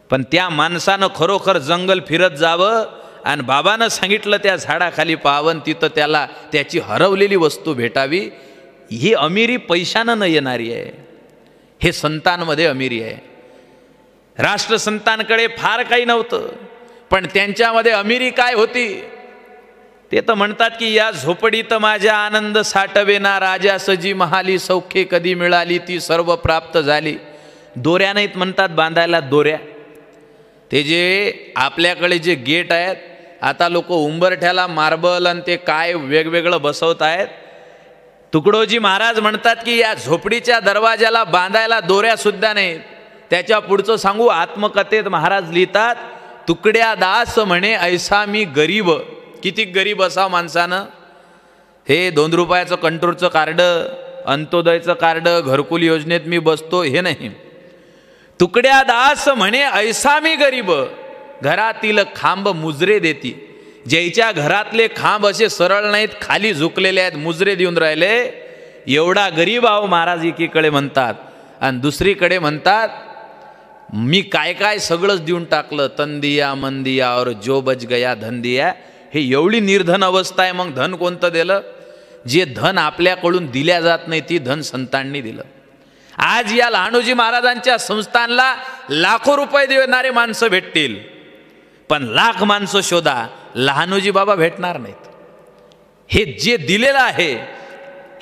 पण त्या माणसानं खरोखर जंगल फिरत जावं आणि बाबानं सांगितलं त्या झाडाखाली पाहावं, तिथं त्याला त्याची हरवलेली वस्तू भेटावी. ही अमिरी पैशानं न येणारी आहे, हे संतांमध्ये अमिरी आहे. राष्ट्रसंतांकडे फार काही नव्हतं, पण त्यांच्यामध्ये अमिरी काय होती ते तर म्हणतात की या झोपडीत माझ्या आनंद साठवेना, राजा सजी महाली, सौख्ये कधी मिळाली ती सर्व प्राप्त झाली. दोऱ्या नाहीत म्हणतात बांधायला, दोऱ्या. ते जे आपल्याकडे जे गेट आहेत, आता लोक उंबरठ्याला मार्बल आणि ते काय वेगवेगळं बसवत आहेत. तुकडोजी महाराज म्हणतात की या झोपडीच्या दरवाजाला बांधायला दोऱ्या सुद्धा नाहीत. त्याच्या पुढचं सांगू, आत्मकथेत महाराज लिहितात, तुकड्या दास म्हणे ऐसा मी गरीब. किती गरीब असावं माणसानं. हे 2 रुपयाचं कंट्रोलचं कार्ड, अंत्योदयचं कार्ड, घरकुल योजनेत मी बसतो, हे नाही. तुकड्या दास म्हणे ऐसा मी गरीब, घरातील खांब मुजरे देती. ज्याच्या घरातले खांब असे सरळ नाहीत, खाली झुकलेले आहेत, मुजरे देऊन राहिले, एवढा गरीब आहो महाराज एकीकडे म्हणतात. आणि दुसरीकडे म्हणतात मी काय काय सगळंच देऊन टाकलं, तन दिया मन दिया और जो बच गया धन दिया. हे एवढी निर्धन अवस्था आहे. मग धन कोणतं दिलं? जे धन आपल्याकडून दिल्या जात नाही ती धन संतांनी दिलं. आज या लहानोजी महाराजांच्या संस्थानला लाखो रुपये देणारे माणसं भेटतील, पण लाख माणसं शोधा, लहानोजी बाबा भेटणार नाहीत. हे जे दिलेलं आहे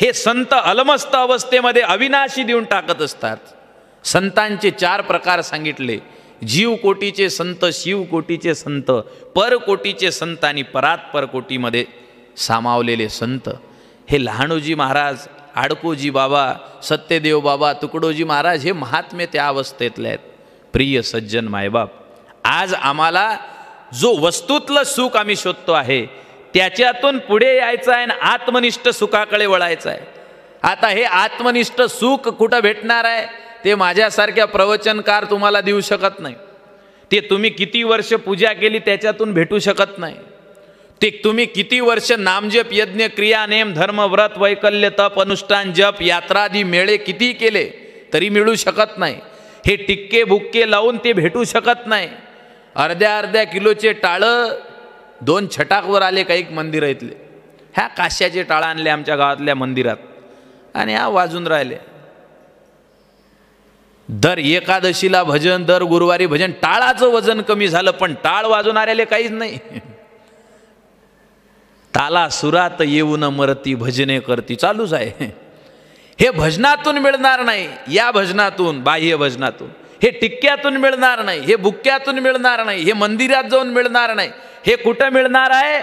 हे संत अलमस्त अवस्थेमध्ये अविनाशी देऊन टाकत असतात. संतांचे 4 प्रकार सांगितले: जीव कोटीचे संत, शिव कोटीचे संत, परकोटीचे संत आणि परात्पर कोटीमध्ये सामावलेले संत. हे लहानोजी महाराज, आडकोजी बाबा, सत्यदेव बाबा, तुकडोजी महाराज हे महात्मे त्या अवस्थेतले आहेत. प्रिय सज्जन मायबाप, आज आम्हाला जो वस्तूतलं सुख आम्ही शोधतो आहे त्याच्यातून पुढे यायचं आहे आणि आत्मनिष्ठ सुखाकडे वळायचं आहे. आता हे आत्मनिष्ठ सुख कुठं भेटणार आहे? ते माझ्यासारख्या प्रवचनकार तुम्हाला देऊ शकत नाही. ते तुम्ही किती वर्ष पूजा केली त्याच्यातून भेटू शकत नाही. ते तुम्ही किती वर्ष नामजप, यज्ञ, क्रिया, नेम, धर्म, व्रत, वैकल्य, तप, अनुष्ठान, जप, यात्रादी मेळे किती केले तरी मिळू शकत नाही. हे टिक्के बुक्के लावून ते भेटू शकत नाही. अर्ध्या अर्ध्या किलोचे टाळं 2 छटाकवर आले काही मंदिर इथले. ह्या काश्याचे टाळं आणले आमच्या गावातल्या मंदिरात आणि ह्या वाजून राहिले. दर एकादशीला भजन, दर गुरुवारी भजन. टाळाचं वजन कमी झालं पण टाळ वाजवणाऱ्याले काहीच नाही. ताला सुरात येऊन मरती भजने करती चालूच आहे. हे भजनातून मिळणार नाही, या भजनातून, बाह्य भजनातून. हे टिक्क्यातून मिळणार नाही, हे बुक्क्यातून मिळणार नाही, हे मंदिरात जाऊन मिळणार नाही. हे कुठं मिळणार आहे?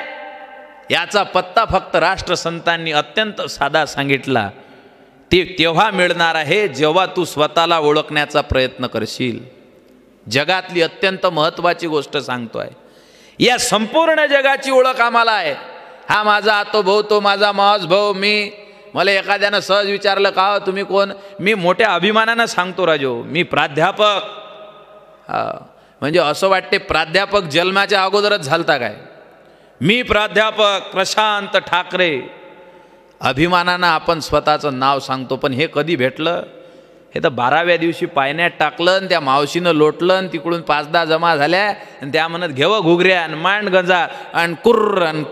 याचा पत्ता फक्त राष्ट्रसंतांनी अत्यंत साधा सांगितला. ते तेव्हा मिळणार आहे जेव्हा तू स्वतःला ओळखण्याचा प्रयत्न करशील. जगातली अत्यंत महत्त्वाची गोष्ट सांगतोय. या संपूर्ण जगाची ओळख आम्हाला आहे. हा माझा आतो भाऊ, तो माझा मावस भाऊ. मला एखाद्यानं सहज विचारलं का तुम्ही कोण? मी मोठ्या अभिमानानं सांगतो राजो, मी प्राध्यापक. म्हणजे असं वाटते प्राध्यापक जन्माच्या अगोदरच झालता काय? मी प्राध्यापक प्रशांत ठाकरे. अभिमानानं आपण स्वतःचं नाव सांगतो. पण हे कधी भेटलं? हे तर 12व्या दिवशी पायण्यात टाकलं आणि त्या मावशीनं लोटलं आणि तिकडून 5-10 जमा झाल्या आणि त्या म्हणत घेव घुगऱ्या आणि मांड गंजा आणि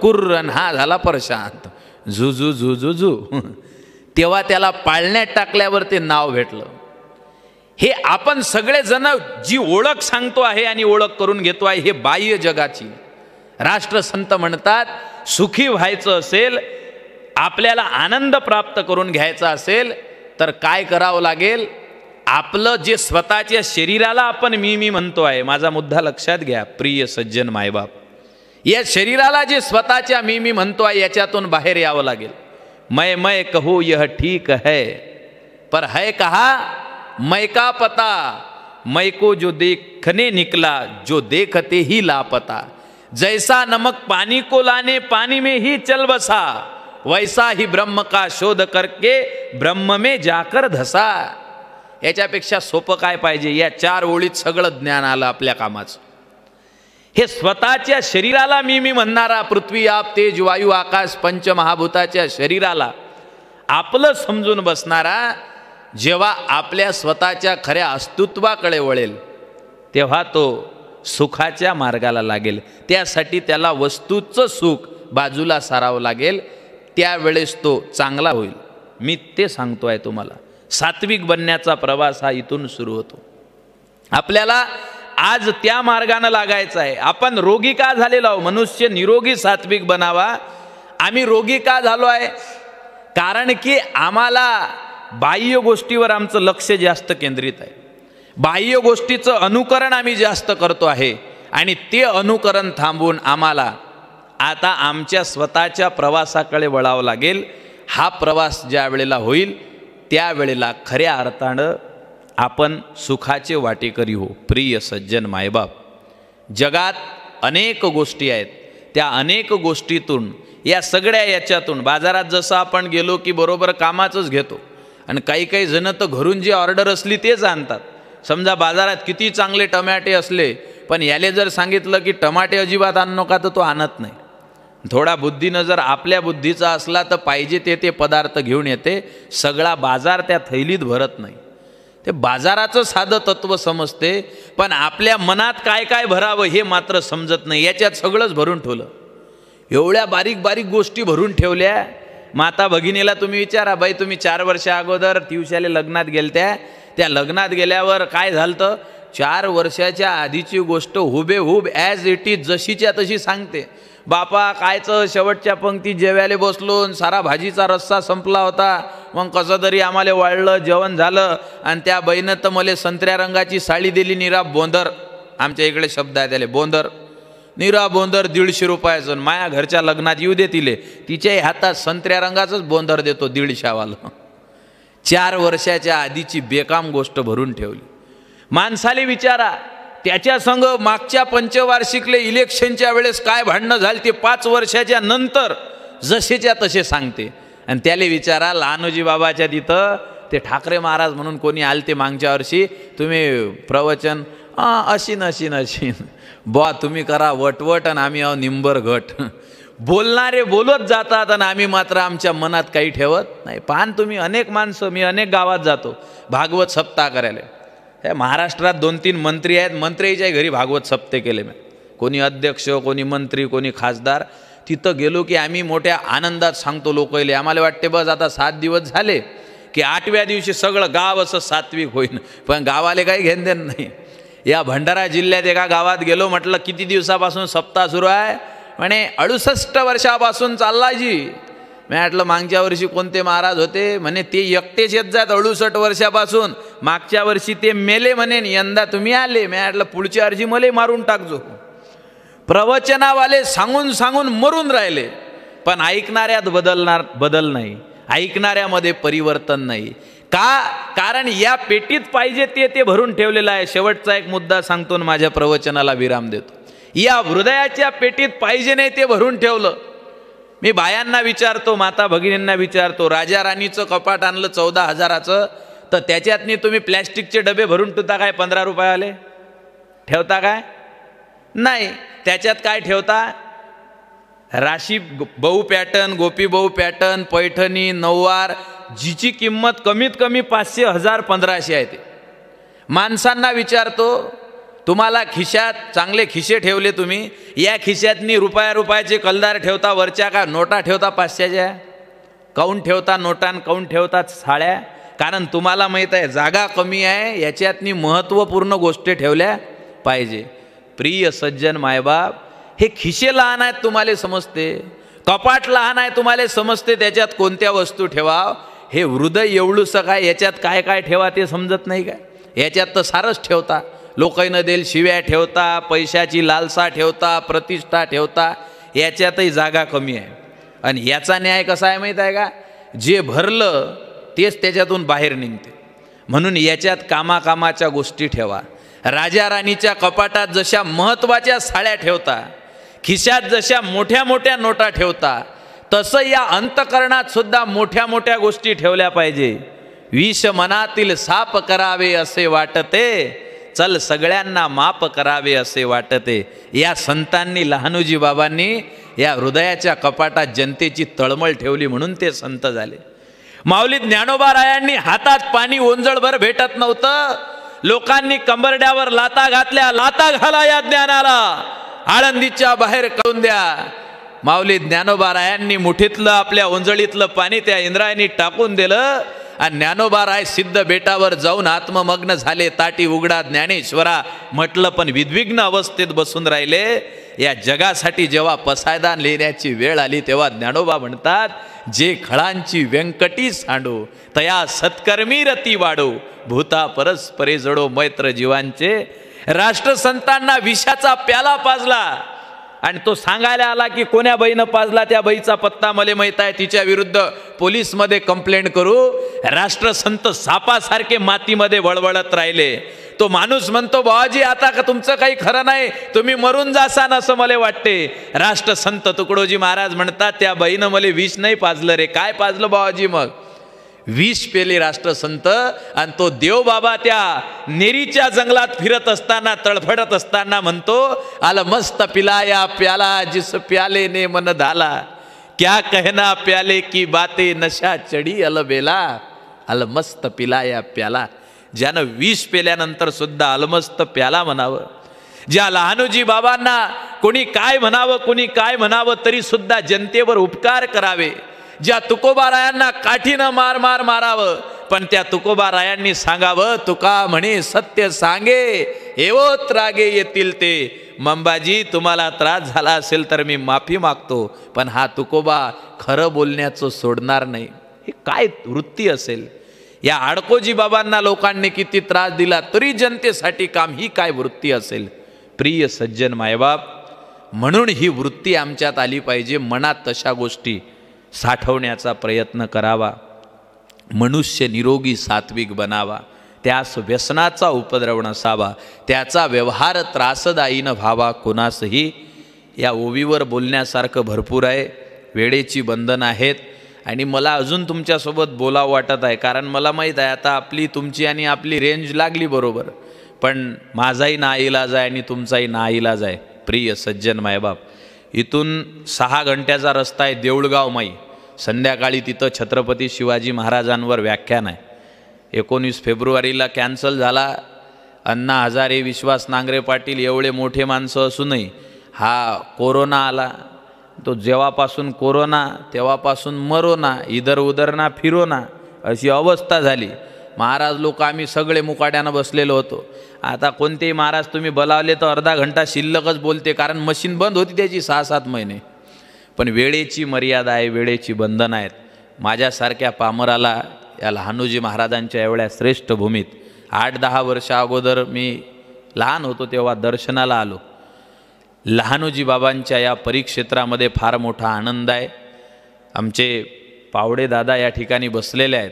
कुर्रन हा झाला प्रशांत. झुझू झुझू झू. तेव्हा त्याला पाळण्यात टाकल्यावर ते नाव भेटलं. हे आपण सगळेजण जी ओळख सांगतो आहे आणि ओळख करून घेतो आहे हे बाह्य जगाची. राष्ट्रसंत म्हणतात सुखी व्हायचं असेल, आपल्याला आनंद प्राप्त करून घ्यायचा असेल तर काय करावं लागेल? आपलं जे स्वतःच्या शरीराला आपण मी म्हणतो आहे, माझा मुद्दा लक्षात घ्या प्रिय सज्जन मायबाप. या शरीराला जे स्वतःच्या मी म्हणतो आहे याच्यातून बाहेर यावं लागेल. मैं कहूँ यह ठीक है पर है कहा मैं का पता, मैं को जो देखने निकला जो देखते ही लापता. जैसा नमक पानी को लाने पानी में ही चल बसा, वैसा ही ब्रह्म का शोध करके ब्रह्म में जाकर धसा. याच्यापेक्षा सोपं काय पाहिजे? या 4 ओळीत सगळं ज्ञान आलं आपल्या कामाचं. हे स्वतःच्या शरीराला मी म्हणणारा, पृथ्वी आप तेज वायू आकाश पंचमहाभूताच्या शरीराला आपलं समजून बसणारा जेव्हा आपल्या स्वतःच्या खऱ्या अस्तित्वाकडे वळेल तेव्हा तो सुखाच्या मार्गाला लागेल. त्यासाठी त्याला वस्तूचं सुख बाजूला सारावं लागेल. त्यावेळेस तो चांगला होईल. मी ते सांगतो आहे तुम्हाला. सात्विक बनण्याचा प्रवास हा इथून सुरू होतो. आपल्याला आज त्या मार्गाने लागायचं आहे. आपण रोगी का झालेलो आहोत? मनुष्य निरोगी सात्विक बनावा. आम्ही रोगी का झालो आहे? कारण की आम्हाला बाह्य गोष्टीवर आमचं लक्ष जास्त केंद्रित आहे. बाह्य गोष्टीचं अनुकरण आम्ही जास्त करतो आहे आणि ते अनुकरण थांबवून आम्हाला आता आमच्या स्वतःच्या प्रवासाकडे वळावं लागेल. हा प्रवास ज्या वेळेला होईल त्यावेळेला खऱ्या अर्थानं आपण सुखाचे वाटेकरी हो. प्रिय सज्जन मायबाप, जगात अनेक गोष्टी आहेत. त्या अनेक गोष्टीतून, या सगळ्या याच्यातून, बाजारात जसं आपण गेलो की बरोबर कामाचंच घेतो आणि काही जण तर घरून जी ऑर्डर असली तेच आणतात. समजा बाजारात किती चांगले टमाटे असले पण याले जर सांगितलं की टमाटे अजिबात आणू नका तर तो आणत नाही. थोडा बुद्धीनं जर आपल्या बुद्धीचा असला तर पाहिजे ते पदार्थ घेऊन येते. सगळा बाजार त्या थैलीत भरत नाही. ते बाजाराचं साधं तत्व समजते पण आपल्या मनात काय काय भरावं हे मात्र समजत नाही. याच्यात सगळंच भरून ठेवलं. एवढ्या बारीक बारीक गोष्टी भरून ठेवल्या. माता भगिनीला तुम्ही विचारा, बाई तुम्ही 4 वर्षा अगोदर दिवसाले लग्नात गेलत्या, त्या लग्नात गेल्यावर काय झालं? 4 वर्षाच्या आधीची गोष्ट हुबेहूब ॲज इट इज जशीच्या तशी सांगते. बापा कायचं शेवटच्या पंक्ती जेवायला बसलो, सारा भाजीचा रस्सा संपला होता, मग कसं तरी आम्हाला वाढलं, जेवण झालं, आणि त्या बाईनं तर मला संत्र्या रंगाची साडी दिली, निरा बोंदर, आमच्या इकडे शब्द आहे त्याला बोंदर, निरा बोंदर 150 रुपयाचं. माया घरच्या लग्नात येऊ दे तिले, तिच्याही हातात संत्र्या रंगाचंच बोंदर देतो 150वालं. 4 वर्षाच्या आधीची बेकाम गोष्ट भरून ठेवली. माणसाले विचारा, त्याच्या संग मागच्या पंचवार्षिकले इलेक्शनच्या वेळेस काय भांडणं झाली ते 5 वर्षाच्या नंतर जसेच्या तसे सांगते. आणि त्याले विचारा, लहानोजी बाबाच्या तिथं ते ठाकरे महाराज म्हणून कोणी आले ते मागच्या वर्षी, तुम्ही प्रवचन अशीन अशीन अशीन बुवा तुम्ही करा वटवट आणि आम्ही आहो निंबर घट. बोलणारे बोलत जातात आणि आम्ही मात्र आमच्या मनात काही ठेवत नाही. पान तुम्ही अनेक माणसं, मी अनेक गावात जातो भागवत सप्ताह करायला. हे महाराष्ट्रात 2-3 मंत्री आहेत, मंत्र्याच्या घरी भागवत सप्ते केले मी. कोणी अध्यक्ष, कोणी मंत्री, कोणी खासदार. तिथं गेलो की आम्ही मोठ्या आनंदात सांगतो लोकांले. आम्हाला वाटते बस आता 7 दिवस झाले की 8व्या दिवशी सगळं गाव असं सात्विक होईन, पण गावाले काही घेण देण नाही. या भंडारा जिल्ह्यात एका गावात गेलो, म्हटलं किती दिवसापासून सप्ताह सुरू आहे? म्हणे 68 वर्षापासून चालला जी. मी म्हटलं मागच्या वर्षी कोणते महाराज होते? म्हणे ते एकटेच येत जात 68 वर्षापासून, मागच्या वर्षी ते मेले म्हणे, यंदा तुम्ही आले. मी म्हटलं पुढच्या वर्षी मले मारून टाकजो. प्रवचनावाले सांगून सांगून मरून राहिले, पण ऐकणाऱ्यात बदल नाही, ऐकणाऱ्यामध्ये परिवर्तन नाही. का? कारण या पेटीत पाहिजे ते भरून ठेवलेलं आहे. शेवटचा एक मुद्दा सांगतो आणि माझ्या प्रवचनाला विराम देतो. या हृदयाच्या पेटीत पाहिजे नाही ते भरून ठेवलं. मी बायांना विचारतो, माता भगिनींना विचारतो, राजा राणीचं कपाट आणलं 14,000चं, तर त्याच्यातनी तुम्ही प्लॅस्टिकचे डबे भरून ठेवता काय? 15 रुपयावाले ठेवता काय? नाही. त्याच्यात काय ठेवता? राशी बहु पॅटर्न, गोपी बहु पॅटर्न, पैठणी, नऊवार, जिची किंमत कमीत कमी 500, 1000, 1500 आहे. ते माणसांना विचारतो, तुम्हाला खिशात चांगले खिसे ठेवले तुम्ही, या खिशातनी रुपयाचे कलदार ठेवता, वरच्या का नोटा ठेवता 500च्या? काऊन ठेवता नोटां? काऊन ठेवतात साड्या? कारण तुम्हाला माहीत आहे जागा कमी आहे, याच्यातनी महत्त्वपूर्ण गोष्टी ठेवल्या पाहिजे. प्रिय सज्जन मायबाप, हे खिसे लहान आहेत तुम्हाला समजते, कपाट लहान आहे तुम्हाला समजते, त्याच्यात कोणत्या वस्तू ठेवा. हे हृदय एवढूसं काय, याच्यात काय काय ठेवा ते समजत नाही काय? याच्यात तर सारच ठेवता. लोकांना देईल शिव्या ठेवता, पैशाची लालसा ठेवता, प्रतिष्ठा ठेवता, याच्यातही जागा कमी आहे. आणि याचा न्याय कसा आहे माहीत आहे का? जे भरलं तेच त्याच्यातून बाहेर निघते. म्हणून याच्यात कामाकामाच्या गोष्टी ठेवा. राजा राणीच्या कपाटात जशा महत्त्वाच्या साड्या ठेवता, खिशात जशा मोठ्या मोठ्या नोटा ठेवता, तसं या अंतकरणात सुद्धा मोठ्या मोठ्या गोष्टी ठेवल्या पाहिजे. विष मनातील साप करावे असे वाटते, चल सगळ्यांना माप करावे असे वाटते. या संतांनी, लहानोजी बाबांनी या हृदयाच्या कपाटात जनतेची तळमळ ठेवली म्हणून ते संत झाले. माऊली ज्ञानोबा रायांनी हातात पाणी ओंजळभर भेटत नव्हतं, लोकांनी कंबरड्यावर लाता घातल्या. लाता घाला या ज्ञानाला, आळंदीच्या बाहेर करून द्या. माऊली ज्ञानोबा रायांनी मुठीतलं आपल्या ओंजळीतलं पाणी त्या इंद्रायणी टाकून दिलं आणि ज्ञानोबा राय सिद्ध बेटावर जाऊन आत्ममग्न झाले. ताटी उघडा ज्ञानेश्वरा म्हटलं, पण विद्विग्न अवस्थेत बसून राहिले. या जगासाठी जेव्हा पसायदान लिहिण्याची वेळ आली तेव्हा ज्ञानोबा म्हणतात, जे खळांची व्यंकटी सांडो तया सत्कर्मी रती वाढो, भूता परस्परे जडो मैत्र जीवांचे. राष्ट्रसंतांना विषाचा प्याला पाजला आणि तो सांगायला आला की कोण्या बाईनं पाजला, त्या बाईचा पत्ता मला माहीत आहे, तिच्या विरुद्ध पोलीसमध्ये कंप्लेंट करू. राष्ट्रसंत सापासारखे मातीमध्ये वळवळत राहिले. तो माणूस म्हणतो, बाबाजी आता का तुमचं काही खरं नाही, तुम्ही मरून जासान असं मला वाटते. राष्ट्रसंत तुकडोजी महाराज म्हणतात, त्या बाईनं मला विष नाही पाजलं रे. काय पाजलं बाबाजी? मग विष पेले राष्ट्रसंत. आणि तो देव बाबा त्या नेरीच्या जंगलात फिरत असताना, तळफडत असताना म्हणतो, आल मस्त पिलाया प्याला जिस प्याले ने मन धाला, क्या कहना प्याले की बाते नशा चढी अलबेला. अलमस्त पिलाया प्याला. ज्यानं विष पेल्यानंतर सुद्धा अलमस्त प्याला म्हणावं. ज्या लहानोजी बाबांना कोणी काय म्हणावं कोणी काय म्हणावं तरी सुद्धा जनतेवर उपकार करावे. ज्या तुकोबारायांना काठीनं मार मार मारावं, पण त्या तुकोबारायांनी सांगावं, तुका म्हणे सत्य सांगे एवोत रागे येतील ते. मंबाजी तुम्हाला त्रास झाला असेल तर मी माफी मागतो, पण हा तुकोबा खरं बोलण्याचं सोडणार नाही. हे काय वृत्ती असेल? या आडकोजी बाबांना लोकांनी किती त्रास दिला तरी जनतेसाठी काम, ही काय वृत्ती असेल? प्रिय सज्जन मायबाप, म्हणून ही वृत्ती आमच्यात आली पाहिजे. मनात तशा गोष्टी साठवण्याचा प्रयत्न करावा. मनुष्य निरोगी सात्विक बनावा, त्यास व्यसनाचा उपद्रव नसावा, त्याचा व्यवहार त्रासदायी न व्हावा कोणासही. या ओवीवर बोलण्यासारखं भरपूर आहे. वेळेची बंधनं आहेत आणि मला अजून तुमच्यासोबत बोलावं वाटत आहे, कारण मला माहीत आहे आता आपली तुमची आणि आपली रेंज लागली बरोबर, पण माझाही नाईलाज आहे आणि तुमचाही नाईलाज आहे. प्रिय सज्जन मायबाप, इथून 6 घंट्याचा रस्ता आहे देऊळगाव माई. संध्याकाळी तिथं छत्रपती शिवाजी महाराजांवर व्याख्यान आहे. 19 फेब्रुवारीला कॅन्सल झाला. अण्णा हजारे, विश्वास नांगरे पाटील एवढे मोठे माणसं असूनही हा कोरोना आला. तो जेव्हापासून कोरोना तेव्हापासून मरोना, इधर उधर ना फिरोना, अशी अवस्था झाली. महाराज लोक आम्ही सगळे मुकाट्यानं बसलेलो होतो. आता कोणतेही महाराज तुम्ही बोलावले तर अर्धा घंटा शिल्लकच बोलते, कारण मशीन बंद होती त्याची 6-7 महिने. पण वेळेची मर्यादा आहे, वेळेची बंधनं आहेत. माझ्यासारख्या पामराला या लहानोजी महाराजांच्या एवढ्या श्रेष्ठ भूमीत 8-10 वर्ष अगोदर मी लहान होतो तेव्हा दर्शनाला आलो. लहानोजी बाबांच्या या परिक्षेत्रामध्ये फार मोठा आनंद आहे. आमचे पावडे दादा या ठिकाणी बसलेले आहेत.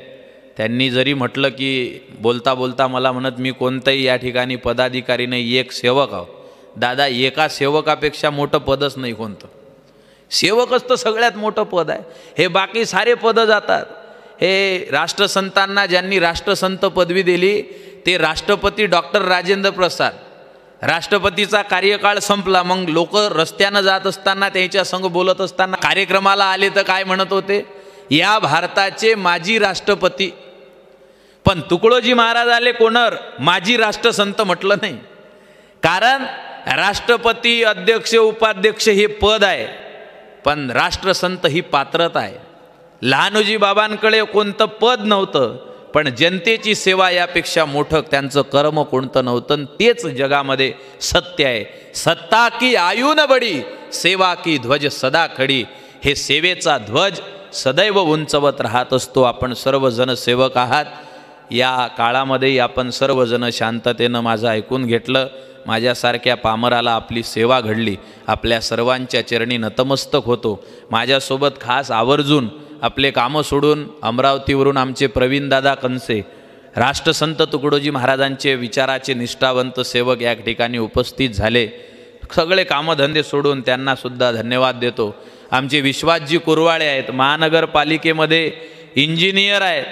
त्यांनी जरी म्हटलं की बोलता बोलता मला म्हणत मी कोणतंही या ठिकाणी पदाधिकारी नाही, एक सेवक आहो. दादा, एका सेवकापेक्षा मोठं पदच नाही कोणतं. सेवकच तर सगळ्यात मोठं पद आहे. हे बाकी सारे पदं जातात. हे राष्ट्रसंतांना ज्यांनी राष्ट्रसंत पदवी दिली ते राष्ट्रपती डॉक्टर राजेंद्र प्रसाद. राष्ट्रपतीचा कार्यकाळ संपला, मग लोक रस्त्यानं जात असताना त्यांच्या संग बोलत असताना कार्यक्रमाला आले तर काय म्हणत होते? या भारताचे माजी राष्ट्रपती. पण तुकडोजी महाराज आले कोणर माजी राष्ट्रसंत म्हटलं नाही, कारण राष्ट्रपती, अध्यक्ष, उपाध्यक्ष हे पद आहे, पण राष्ट्रसंत ही पात्रता आहे. लहानोजी बाबांकडे कोणतं पद नव्हतं, पण जनतेची सेवा यापेक्षा मोठं त्यांचं कर्म कोणतं नव्हतं. तेच जगामध्ये सत्य आहे. सत्ता की आयु न बडी, सेवा की ध्वज सदा खडी. हे सेवेचा ध्वज सदैव उंचवत राहत असतो. आपण सर्वजण सेवक आहात. या काळामध्ये आपण सर्वजण शांततेनं माझं ऐकून घेतलं. माझ्यासारख्या पामराला आपली सेवा घडली. आपल्या सर्वांच्या चरणी नतमस्तक होतो. माझ्यासोबत खास आवर्जून आपले कामं सोडून अमरावतीवरून आमचे प्रवीणदादा कंसे, राष्ट्रसंत तुकडोजी महाराजांचे विचाराचे निष्ठावंत सेवक या ठिकाणी उपस्थित झाले. सगळे कामधंदे सोडून त्यांनासुद्धा धन्यवाद देतो. आमचे विश्वासजी कुरवाळे आहेत, महानगरपालिकेमध्ये इंजिनियर आहेत.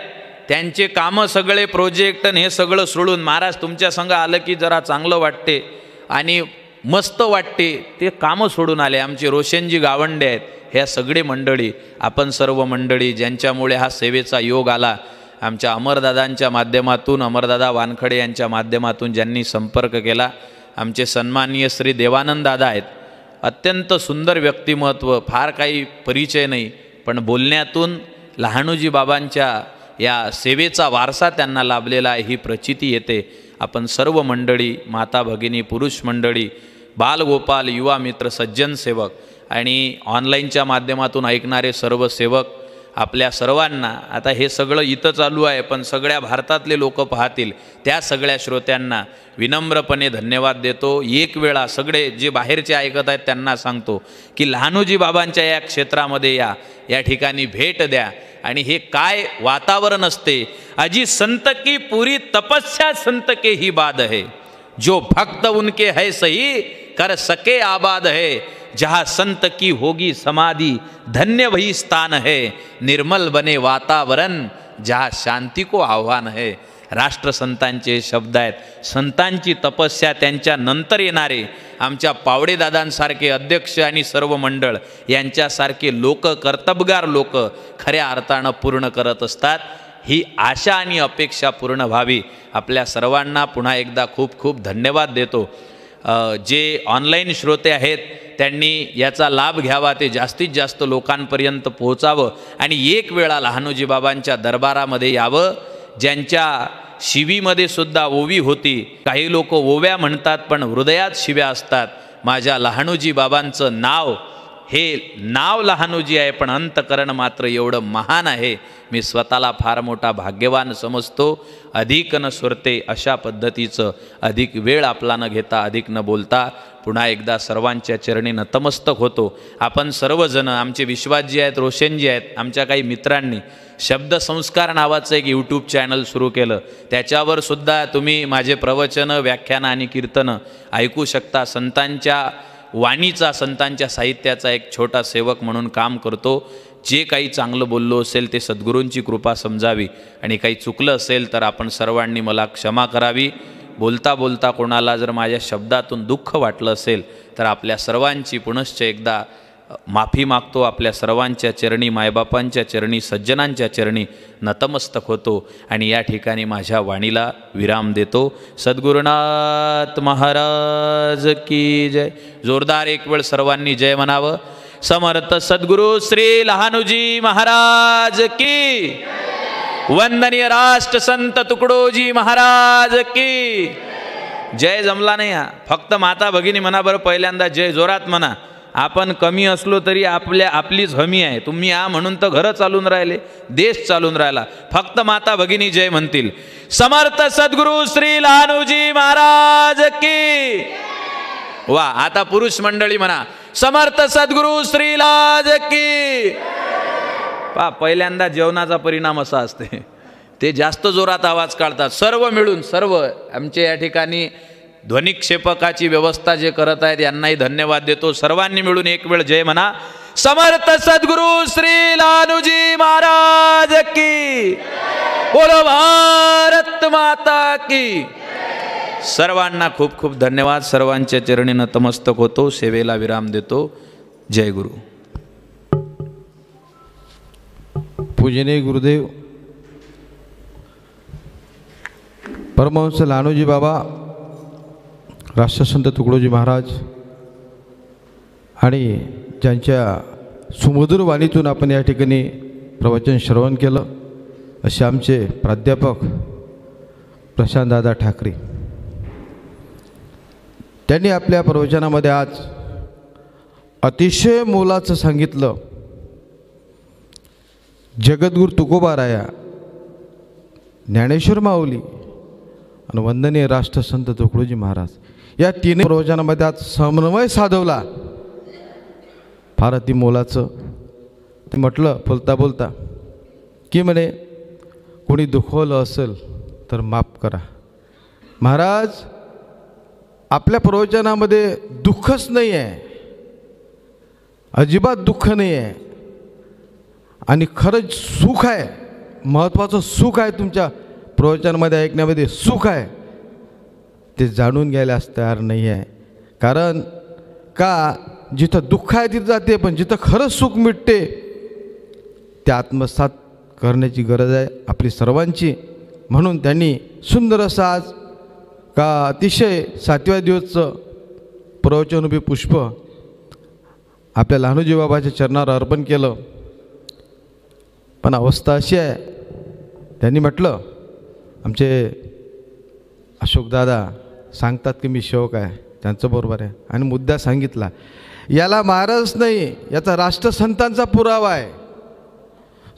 त्यांचे कामं सगळे प्रोजेक्ट आणि हे सगळं सोडून महाराज तुमच्या संग आलं की जरा चांगलं वाटते आणि मस्त वाटते, ते कामं सोडून आले. आमचे रोशनजी गावंडे आहेत. ह्या सगळे मंडळी, आपण सर्व मंडळी ज्यांच्यामुळे हा सेवेचा योग आला, आमच्या अमरदादांच्या माध्यमातून, अमरदादा वानखडे यांच्या माध्यमातून ज्यांनी संपर्क केला, आमचे सन्माननीय श्री देवानंद दादा आहेत. अत्यंत सुंदर व्यक्तिमत्व, फार काही परिचय नाही, पण बोलण्यातून लहानोजी बाबांच्या या सेवेचा वारसा त्यांना लाभलेला आहे ही प्रचिती येते. आपण सर्व मंडळी, माता भगिनी, पुरुष मंडळी, बालगोपाल, युवा मित्र, सज्जन सेवक आणि ऑनलाईनच्या माध्यमातून ऐकणारे सर्व सेवक, आपल्या सर्वांना, आता हे सगळं इथं चालू आहे पण सगळ्या भारतातले लोक पाहतील, त्या सगळ्या श्रोत्यांना विनम्रपणे धन्यवाद देतो. एक वेळा सगळे जे बाहेरचे ऐकत आहेत त्यांना सांगतो की लहानोजी बाबांच्या या क्षेत्रामध्ये या ठिकाणी भेट द्या. आणि हे काय वातावरण असते. अजी संत की पूरी तपस्या संत के ही बाद है, जो भक्त उनके है सही कर सके आबाद है. जहाँ संत की होगी समाधि धन्य वही स्थान है, निर्मल बने वातावरण जहाँ शांती को आह्वान है. राष्ट्रसंतांचे शब्द आहेत. संतांची तपस्या, त्यांच्या नंतर येणारे आमच्या पावडेदादांसारखे अध्यक्ष आणि सर्व मंडळ यांच्यासारखे लोक, कर्तबगार लोक खऱ्या अर्थानं पूर्ण करत असतात. ही आशा आणि अपेक्षा पूर्ण व्हावी. आपल्या सर्वांना पुन्हा एकदा खूप खूप धन्यवाद देतो. जे ऑनलाईन श्रोते आहेत त्यांनी याचा लाभ घ्यावा, ते जास्तीत जास्त लोकांपर्यंत पोहोचावं आणि एक वेळा लहानोजी बाबांच्या दरबारामध्ये यावं. ज्यांच्या शिवीमध्ये सुद्धा ओवी होती, काही लोक ओव्या म्हणतात पण हृदयात शिव्या असतात. माझ्या लहानोजी बाबांचं नाव, हे नाव लहानोजी आहे पण अंतकरण मात्र एवढं महान आहे. मी स्वतःला फार मोठा भाग्यवान समजतो. अधिक न सुरते अशा पद्धतीचं, अधिक वेळ आपला न घेता, अधिक न बोलता पुन्हा एकदा सर्वांच्या चरणी नतमस्तक होतो. आपण सर्वजण, आमचे विश्वासजी आहेत, रोशनजी आहेत, आमच्या काही मित्रांनी शब्दसंस्कार नावाचं एक यूट्यूब चॅनल सुरू केलं. त्याच्यावर सुद्धा तुम्ही माझे प्रवचनं, व्याख्यानं आणि कीर्तनं ऐकू शकता. संतांच्या वाणीचा, संतांच्या साहित्याचा एक छोटा सेवक म्हणून काम करतो. जे काही चांगलं बोललो असेल ते सद्गुरूंची कृपा समजावी आणि काही चुकलं असेल तर आपण सर्वांनी मला क्षमा करावी. बोलता बोलता कोणाला जर माझ्या शब्दातून दुःख वाटलं असेल तर आपल्या सर्वांची पुनश्च एकदा माफी मागतो. आपल्या सर्वांच्या चरणी, मायबापांच्या चरणी, सज्जनांच्या चरणी नतमस्तक होतो आणि या ठिकाणी माझ्या वाणीला विराम देतो. सद्गुरुनाथ महाराज की जय. जोरदार एक वेळ सर्वांनी जय म्हणावं. समर्थ सद्गुरु श्री लहानोजी महाराज की. वंदनीय राष्ट्र संत तुकडोजी महाराज की जय. जमला नाही हा, फक्त माता भगिनी म्हणा बरं. पहिल्यांदा जय जोरात म्हणा. आपण कमी असलो तरी आपलीच हमी आहे. तुम्ही या म्हणून तर घरं चालून राहिले, देश चालून राहिला. फक्त माता भगिनी जय म्हणतील. समर्थ सद्गुरु श्री लहानोजी महाराज की. वा, आता पुरुष मंडळी म्हणा. समर्थ सद्गुरु श्री लाज की. पहिल्यांदा जेवणाचा परिणाम असा असते, ते जास्त जोरात आवाज काढतात. सर्व मिळून, सर्व आमचे या ठिकाणी ध्वनिक्षेपकाची व्यवस्था जे करत आहेत यांनाही धन्यवाद देतो. सर्वांनी मिळून एक वेळ जय म्हणा. समर्थ सद्गुरु श्री लहानोजी महाराज की. बोलो भारत माता की. सर्वांना खूप खूप धन्यवाद. सर्वांच्या चरणी नतमस्तक होतो. सेवेला विराम देतो. जय गुरु. पूजनीय गुरुदेव परमहंस लहानोजी बाबा, राष्ट्रसंत तुकडोजी महाराज आणि ज्यांच्या सुमधुर वाणीतून आपण या ठिकाणी प्रवचन श्रवण केलं असे आमचे प्राध्यापक प्रशांतदादा ठाकरे, त्यांनी आपल्या प्रवचनामध्ये आज अतिशय मोलाचं सांगितलं. जगद्गुरू तुकोबाराया, ज्ञानेश्वर माऊली आणि वंदनीय राष्ट्रसंत तुकडोजी महाराज या तीन प्रवचनामध्ये आज समन्वय साधवला. फार अति मोलाचं. ते म्हटलं बोलता बोलता की म्हणे कोणी दुखवलं असेल तर माफ करा. महाराज, आपल्या प्रवचनामध्ये दुःखच नाही आहे, अजिबात दुःख नाही आहे आणि खरंच सुख आहे. महत्त्वाचं सुख आहे तुमच्या प्रवचनामध्ये, ऐकण्यामध्ये सुख आहे. ते जाणून घ्यायलाच तयार नाही आहे. कारण का, जिथं दुःख आहे तिथं जाते, पण जिथं खरंच सुख मिटते ते आत्मसात करण्याची गरज आहे आपली सर्वांची. म्हणून त्यांनी सुंदर असं आज का अतिशय 7व्या दिवसचं प्रवचनरूपी पुष्प आपल्या लहानोजी बाबाच्या चरणावर अर्पण केलं. पण अवस्था अशी आहे, त्यांनी म्हटलं, आमचे अशोकदादा सांगतात की मी सेवक आहे, त्यांचं बरोबर आहे, आणि मुद्दा सांगितला. याला महाराज नाही, याचा राष्ट्रसंतांचा पुरावा आहे.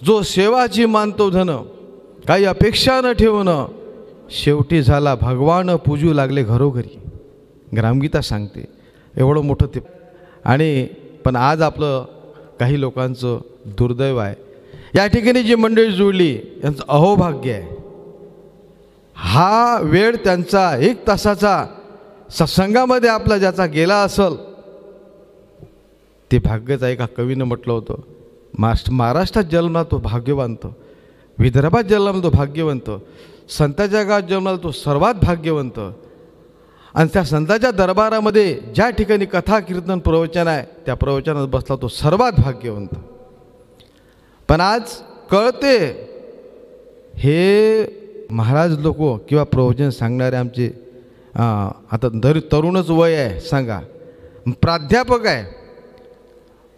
जो सेवाची मानतो धन, काही अपेक्षा न ठेवणं, शेवटी झाला भगवान पूजू लागले घरोघरी. ग्रामगीता सांगते. एवढं मोठं ते. आणि पण आज आपलं काही लोकांचं दुर्दैव आहे. या ठिकाणी जी मंडळी जुळली यांचं अहोभाग्य आहे. हा वेळ त्यांचा 1 तासाचा सत्संगामध्ये आपला ज्याचा गेला असेल ते भाग्यच आहे. का कवीनं म्हटलं होतं, महाराष्ट्रात जन्मला तो भाग्यवंत, विदर्भात जन्मला तो भाग्यवंत, संताच्या गावात जन्मला तो सर्वात भाग्यवंत. आणि त्या संताच्या दरबारामध्ये ज्या ठिकाणी कथा कीर्तन प्रवचन आहे त्या प्रवचनात बसला तो सर्वात भाग्यवंत. पण आज कळते हे महाराज लोक किंवा प्रवचन सांगणारे आमचे आता तरुणच वय आहे सांगा, प्राध्यापक आहे.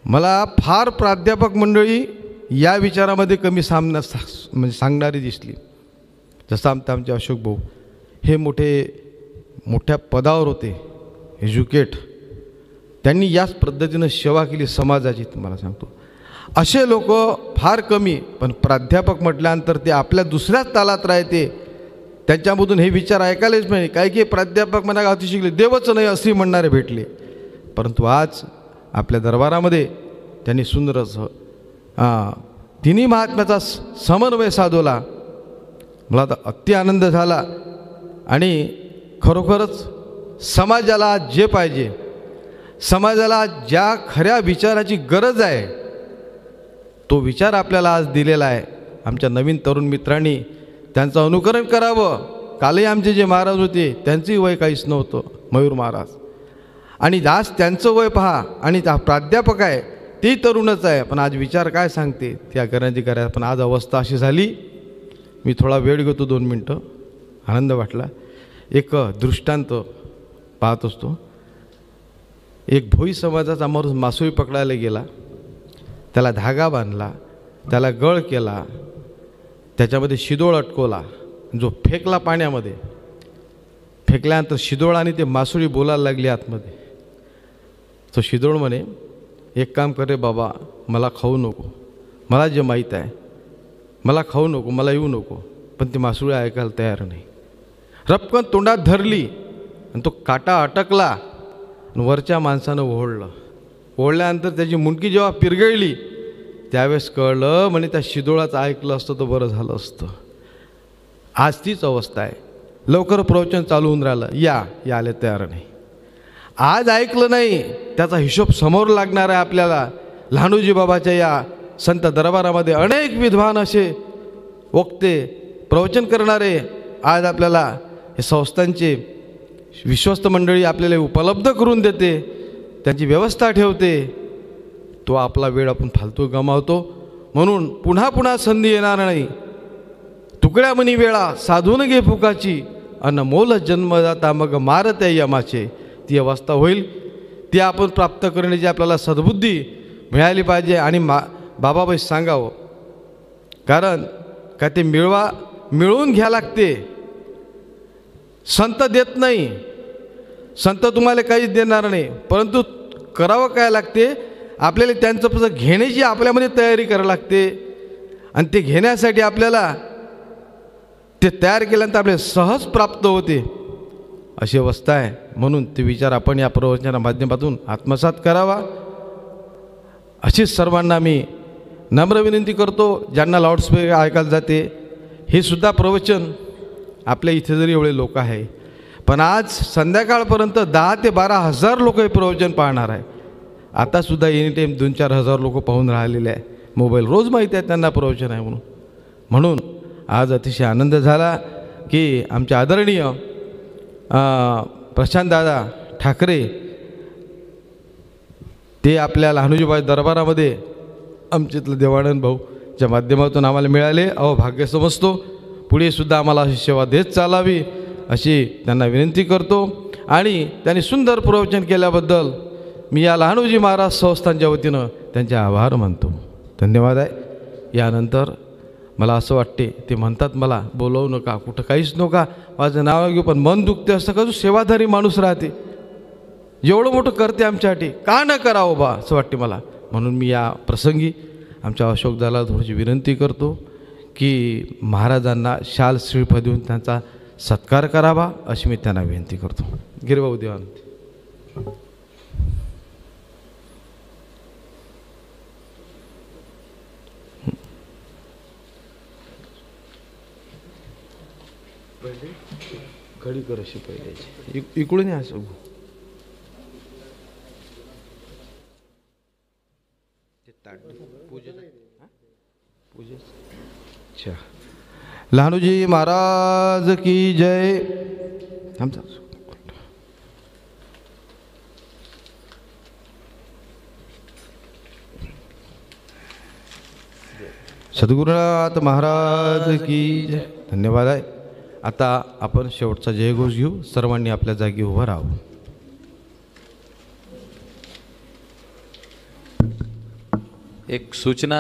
मला फार प्राध्यापक मंडळी या विचारामध्ये कमी म्हणजे सांगणारी दिसली. जसं आमचे अशोक भाऊ हे मोठ्या पदावर होते, एज्युकेट, त्यांनी याच पद्धतीनं सेवा केली समाजाची. तुम्हाला सांगतो असे लोक फार कमी. पण प्राध्यापक म्हटल्यानंतर ते आपल्या दुसऱ्याच तालात राहते, त्यांच्यामधून हे विचार ऐकायलाच नाही. काही की प्राध्यापक म्हणा गावती शिकले देवच नाही असे म्हणणारे भेटले. परंतु आज आपल्या दरबारामध्ये त्यांनी सुंदर तिन्ही महात्म्याचा समन्वय साधवला. मला तर अति आनंद झाला. आणि खरोखरच समाजाला जे पाहिजे, समाजाला ज्या खऱ्या विचाराची गरज आहे तो विचार आपल्याला आज दिलेला आहे. आमच्या नवीन तरुण मित्रांनी त्यांचं अनुकरण करावं. कालही आमचे जे महाराज होते त्यांचंही वय काहीच नव्हतं, मयूर महाराज, आणि आज त्यांचं वय पहा. आणि त्या प्राध्यापक आहे तेही तरुणच आहे, पण आज विचार काय सांगते त्या करण्याची करायचं. पण आज अवस्था अशी झाली, मी थोडा वेळ घेतो 2 मिनटं, आनंद वाटला. एक दृष्टांत पाहत असतो. एक भोई समाजाचा माणूस मासोळी पकडायला गेला, त्याला धागा बांधला, त्याला गळ केला, त्याच्यामध्ये शिदोळ अटकवला, जो फेकला पाण्यामध्ये. फेकल्यानंतर शिदोळ आणि ते मासोळी बोलायला लागली आतमध्ये. तो शिदोळ म्हणे, एक काम करे बाबा, मला खाऊ नको, मला जे माहीत आहे मला खाऊ नको, मला येऊ नको. पण ती मासोळी ऐकायला तयार नाही. रपकन तोंडात धरली आणि तो काटा अटकला आणि वरच्या माणसानं ओढलं. ओढल्यानंतर त्याची मुंडकी जेव्हा पिरगळली त्यावेळेस कळलं, म्हणे त्या शिदोळाचं ऐकलं असतं तर बरं झालं असतं. आज तीच अवस्था आहे. लवकर प्रवचन चालू होऊन राहिलं, या आले तयार नाही. आज ऐकलं नाही त्याचा हिशोब समोर लागणार आहे आपल्याला. लहानूजी बाबाच्या या संत दरबारामध्ये अनेक विद्वान असे वक्ते प्रवचन करणारे आज आपल्याला हे संस्थांचे विश्वस्त मंडळी आपल्याला उपलब्ध करून देते, त्यांची व्यवस्था ठेवते. तो आपला वेळ आपण फालतू गमावतो. म्हणून पुन्हा पुन्हा संधी येणार नाही. तुकड्या मनी वेळा साधून घे फुकाची, अनमोल जन्मदाता मग मारत्या यमाचे. ती अवस्था होईल, ती आपण प्राप्त करण्याची आपल्याला सद्बुद्धी मिळाली पाहिजे. आणि बाबाबाई सांगावं, कारण का ते मिळवून घ्या लागते. संत देत नाही, संत तुम्हाला काहीच देणार नाही, परंतु करावं काय लागते आपल्याला, त्यांचं पुस्तक घेण्याची आपल्यामध्ये तयारी करावी लागते. आणि ते घेण्यासाठी आपल्याला ते तयार केल्यानंतर आपल्याला सहज प्राप्त होते, अशी अवस्था आहे. म्हणून ते विचार आपण या प्रवचनाच्या माध्यमातून आत्मसात करावा, अशीच सर्वांना मी नम्र विनंती करतो. ज्यांना लाऊडस्पीकर ऐकायला जाते, हे सुद्धा प्रवचन आपल्या इथे जरी एवढे लोक आहे, पण आज संध्याकाळपर्यंत 10 ते 12 हजार लोक हे प्रवचन पाहणार आहे. आतासुद्धा एनी टाईम 2-4 हजार लोक पाहून राहिलेले आहे. मोबाईल रोज माहिती आहे त्यांना प्रवचन आहे म्हणून आज अतिशय आनंद झाला की आमचे आदरणीय प्रशांतदादा ठाकरे ते आपल्या लहानूजीबाई दरबारामध्ये आमच्यातलं देवानंद भाऊच्या माध्यमातून आम्हाला मिळाले. भाग्य समजतो. पुढे सुद्धा आम्हाला अशी सेवा देत चालावी अशी त्यांना विनंती करतो. आणि त्यांनी सुंदर प्रवचन केल्याबद्दल मी या लहानूजी महाराज संस्थांच्या वतीनं त्यांचे आभार मानतो. धन्यवाद आहे. यानंतर मला असं वाटते, ते म्हणतात मला बोलवू नका, कुठं काहीच नका, माझं नाव घेऊ, पण मन दुखते असतं का, जो सेवाधारी माणूस राहते, जेवढं मोठं करते आमच्यासाठी, का न करावं बा असं वाटते मला. म्हणून मी या प्रसंगी आमच्या अशोक दादाला थोडीशी विनंती करतो की महाराजांना शाल श्रीफ देऊन त्यांचा सत्कार करावा अशी मी त्यांना विनंती करतो. गिरबाऊ देवान. घडी कर अशी पहिले इकडून असं अच्छा. लहानूजी महाराज की जय. सद्गुरुनाथ महाराज की जय. धन्यवाद आहे. आता आपण शेवटचा जयघोष घेऊ. सर्वांनी आपल्या जागी उभं राहावं. एक सूचना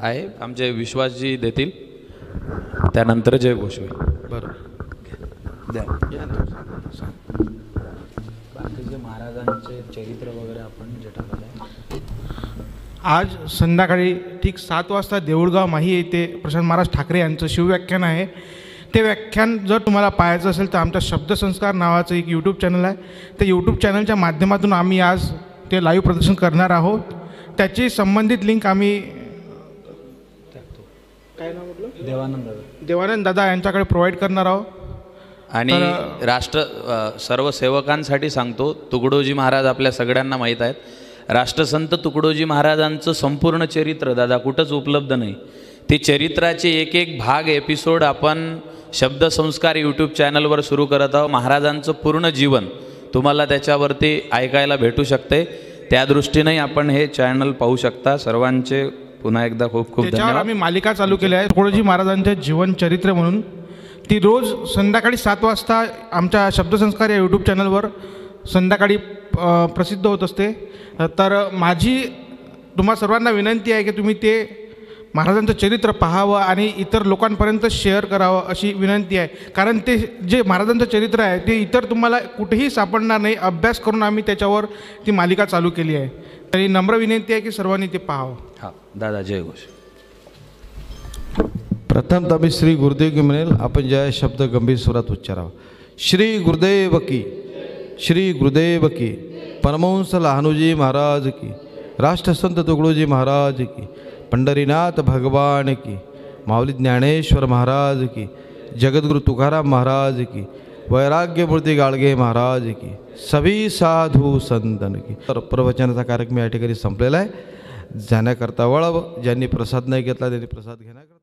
आहे, आमचे विश्वासजी देतील, त्यानंतर जयघोष होईल. बरं. द्या. बाकीचे महाराजांचे चरित्र वगैरे आपण जे टाकलं आहे. आज संध्याकाळी ठीक 7 वाजता देऊळगाव माही येथे प्रशांत महाराज ठाकरे यांचं शिवव्याख्यान आहे. ते व्याख्यान जर तुम्हाला पाहायचं असेल तर आमच्या शब्दसंस्कार नावाचं एक यूट्यूब चॅनल आहे. त्या यूट्यूब चॅनलच्या माध्यमातून आम्ही आज ते लाईव्ह प्रदर्शन करणार आहोत. त्याची संबंधित लिंक आम्ही काय नाव म्हटलं देवानंद दादा यांच्याकडे प्रोव्हाइड करणार आहोत. आणि सर्व सेवकांसाठी सांगतो, तुकडोजी महाराज आपल्या सगळ्यांना माहीत आहेत. राष्ट्रसंत तुकडोजी महाराजांचं संपूर्ण चरित्र दादा कुठंच उपलब्ध नाही. ते चरित्राचे एक एक भाग एपिसोड आपण शब्दसंस्कार यूट्यूब चॅनलवर सुरू करत आहोत. महाराजांचं पूर्ण जीवन तुम्हाला त्याच्यावरती ऐकायला भेटू शकते. त्या दृष्टीने आपण हे चॅनल पाहू शकता. सर्वांचे पुन्हा एकदा खूप खूप त्याच्यावर धन्यवाद. आम्ही मालिका चालू केली आहे तुकडोजी महाराजांचे जीवन चरित्र म्हणून. ती रोज संध्याकाळी 7 वाजता आमच्या शब्दसंस्कार या यूट्यूब चॅनलवर संध्याकाळी प्रसिद्ध होत असते. तर माझी तुम्हा सर्वांना विनंती आहे की तुम्ही ते महाराजांचं चरित्र पाहावं आणि इतर लोकांपर्यंत शेअर करावं अशी विनंती आहे. कारण ते जे महाराजांचं चरित्र आहे ते इतर तुम्हाला कुठेही सापडणार नाही. अभ्यास करून आम्ही त्याच्यावर ती मालिका चालू केली आहे. तरी नम्र विनंती आहे की सर्वांनी ते पाहावं. हां दादा जयघोष. प्रथम आम्ही श्री गुरुदेव की म्हणेल, आपण जय शब्द गंभीर स्वरात उच्चारावा. श्री गुरुदेव की, श्री गुरुदेव की, परमहंस लहानूजी महाराज की, राष्ट्रसंत तुकडोजी महाराज की, पंढरीनाथ भगवान की, माऊली ज्ञानेश्वर महाराज की, जगद्गुरु तुकाराम महाराज की, वैराग्यमूर्ती गाडगे महाराज की, सभी साधू संतन की. तर प्रवचनाचा कार्यक्रम या ठिकाणी संपलेला आहे. जाण्याकरता वळव. ज्यांनी प्रसाद नाही घेतला त्यांनी प्रसाद घेण्याकरता